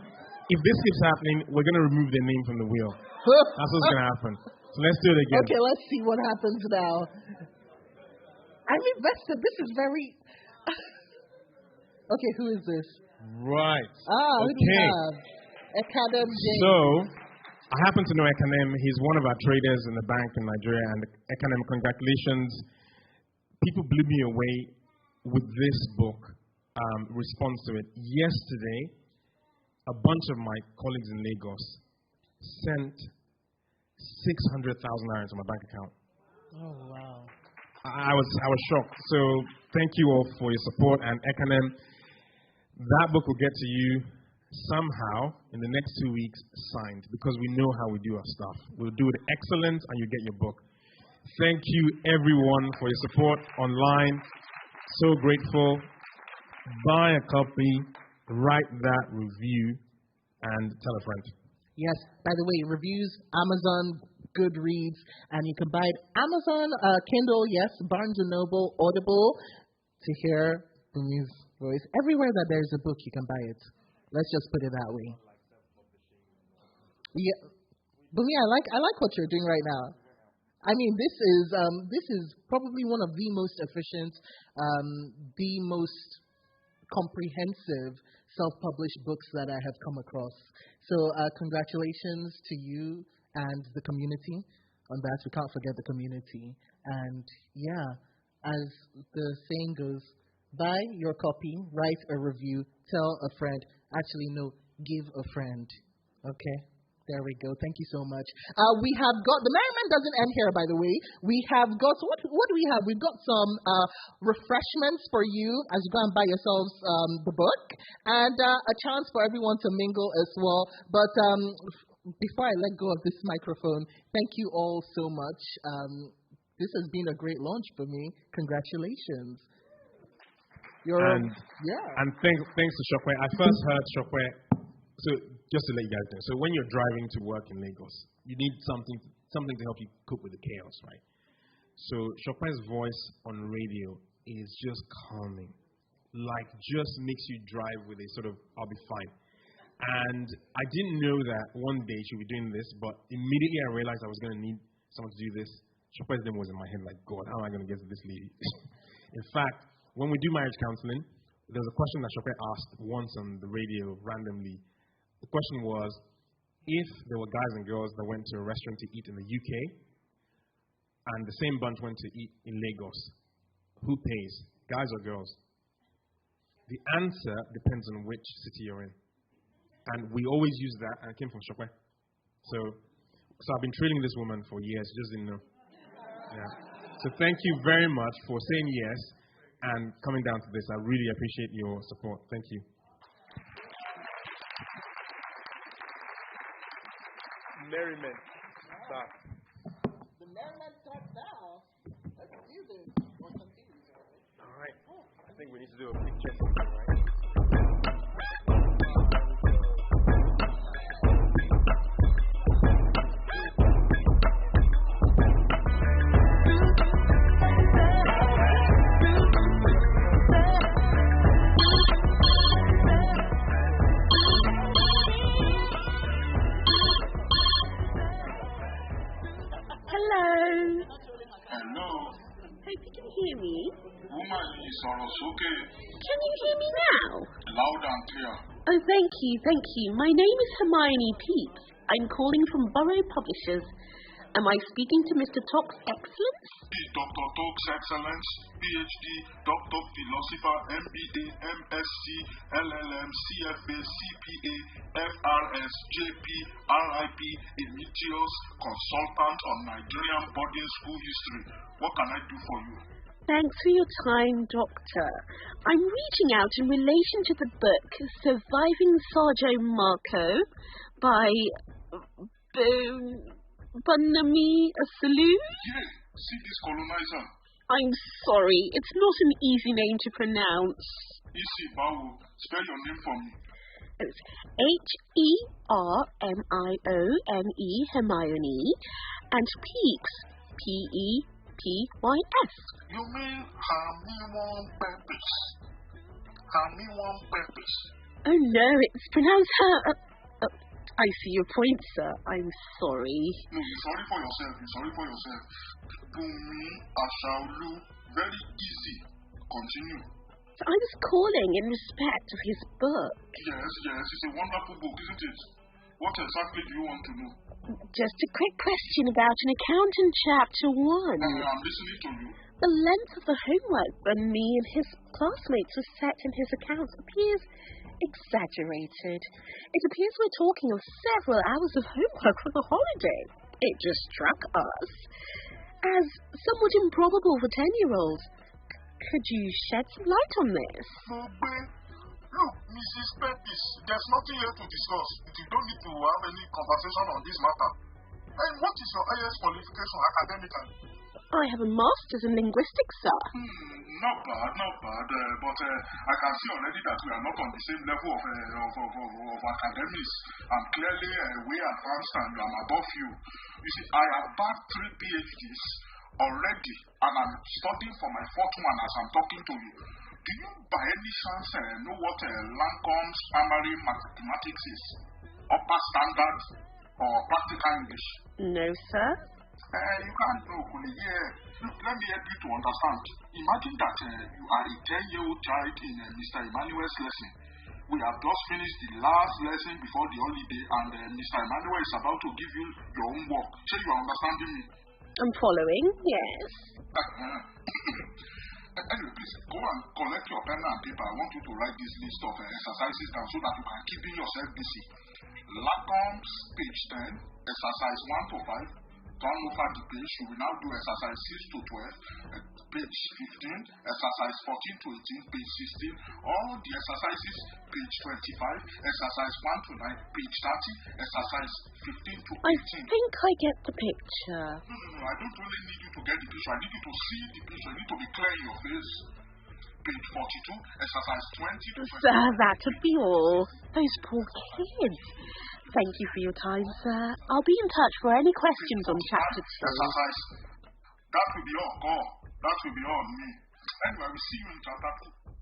If this keeps happening, we're going to remove their name from the wheel. That's what's going to happen. So let's do it again. Okay, let's see what happens now. I'm invested. This is very... Okay, who is this? Right. Who do you have? Ekadem James. So, I happen to know Ekanem. He's one of our traders in the bank in Nigeria. And Ekanem, congratulations. People blew me away with this book, response to it. Yesterday, a bunch of my colleagues in Lagos sent 600,000 naira to my bank account. Oh, wow. I was shocked. So thank you all for your support. And Ekanem, that book will get to you somehow in the next 2 weeks signed, because we know how we do our stuff. We'll do it excellent and you get your book. Thank you everyone for your support online. So grateful. Buy a copy, write that review, and tell a friend. Yes, by the way, reviews, Amazon, Goodreads, and you can buy it Amazon, Kindle, yes, Barnes & Noble, Audible, to hear Bunmi's voice. Everywhere that there's a book, you can buy it. Let's just put it that way. Yeah, Bunmi, I like what you're doing right now. I mean, this is probably one of the most efficient, the most comprehensive self-published books that I have come across. So congratulations to you and the community on that. We can't forget the community. And yeah, as the saying goes, buy your copy, write a review, tell a friend. Actually, no, give a friend. Okay? There we go. Thank you so much. We have got, the merriment doesn't end here, by the way. We have got, what do we have? We've got some refreshments for you as you go and buy yourselves the book, and a chance for everyone to mingle as well. But before I let go of this microphone, thank you all so much. This has been a great launch for me. Congratulations. And thanks to Shokwe. I first heard Shokwe. So just to let you guys know, so when you're driving to work in Lagos, you need something to help you cope with the chaos, right? So Chopin's voice on radio is just calming, like just makes you drive with a sort of, I'll be fine. And I didn't know that one day she'll be doing this, but immediately I realized I was going to need someone to do this. Chopin's name was in my head, like, God, how am I going to get to this lady? In fact, when we do marriage counseling, there's a question that Chopin asked once on the radio randomly. The question was, if there were guys and girls that went to a restaurant to eat in the UK, and the same bunch went to eat in Lagos, who pays, guys or girls? The answer depends on which city you're in. And we always use that, and it came from Chopin. So I've been training this woman for years, she just didn't know. Yeah. So thank you very much for saying yes and coming down to this. I really appreciate your support. Thank you. Merriment. Stop. The merriment starts now. Let's do this. All right. I think we need to do a picture, right? hope you can hear me. Woman, Can you hear me now? loud and clear. Oh, thank you. My name is Hermione Pepys. I'm calling from Borough Publishers. Am I speaking to Mr. Talk's Excellence? Dr. Talk's Excellence, PhD, Doctor Philosopher, MBA, MSc, LLM, CFA, CPA, FRS, JP, RIP, Emeritus, Consultant on Nigerian Boarding School History. What can I do for you? Thanks for your time, Doctor. I'm reaching out in relation to the book Surviving SAJOMACO by Bunmi Asaolu? Yeah, see this colonizer. I'm sorry, it's not an easy name to pronounce. Isi Bawo, spell your name for me. It's Hermione, Hermione, and Pepys, Pepys. You mean Hermione Pepys? Hermione Pepys. Oh no, it's pronounced her. I see your point, sir. I'm sorry. No, you're sorry for yourself. Bunmi Asaolu, very easy. Continue. I was calling in respect of his book. Yes, it's a wonderful book, isn't it? What exactly do you want to know? Just a quick question about an account in Chapter 1. I'm listening to you. The length of the homework Bunmi and his classmates were set in his accounts appears exaggerated. It appears we're talking of several hours of homework for the holiday. It just struck us as somewhat improbable for 10-year-olds. Could you shed some light on this? Look, Mrs. Pepys, there's nothing here to discuss. You don't need to have any conversation on this matter. And what is your highest qualification academically? I have a master's in linguistics, sir. Not bad. But I can see already that we are not on the same level of academics. I'm clearly way advanced and I'm above you. You see, I have bagged 3 PhDs already, and I'm studying for my 4th one as I'm talking to you. Do you by any chance know what Lancombe's primary mathematics is? Upper standard or practical English? No, sir. You can't know, yeah. Look, let me help you to understand. Imagine that you are a 10-year-old child in Mr. Emmanuel's lesson. We have just finished the last lesson before the holiday, and Mr. Emmanuel is about to give you your own work. So you are understanding me? I'm following, yes. Anyway, please, go and collect your pen and paper. I want you to write this list of exercises down so that you can keep yourself busy. Lancombe's page 10, exercise 1 to 5. Turn over the page. You will now do exercise 6 to 12, page 15, exercise 14 to 18, page 16. All the exercises, page 25, exercise 1 to 9, page 30, exercise 15 to 18. I think I get the picture. No, I don't really need you to get the picture. I need you to see the picture. I need to be clear in your face. Page 42, exercise 20 to 20. Sir, that would be all. Those poor kids. Thank you for your time, sir. I'll be in touch for any questions on Chapter 2. Exercise. That will be all. Go. That will be all me. Anyway, I will see you in Chapter 2.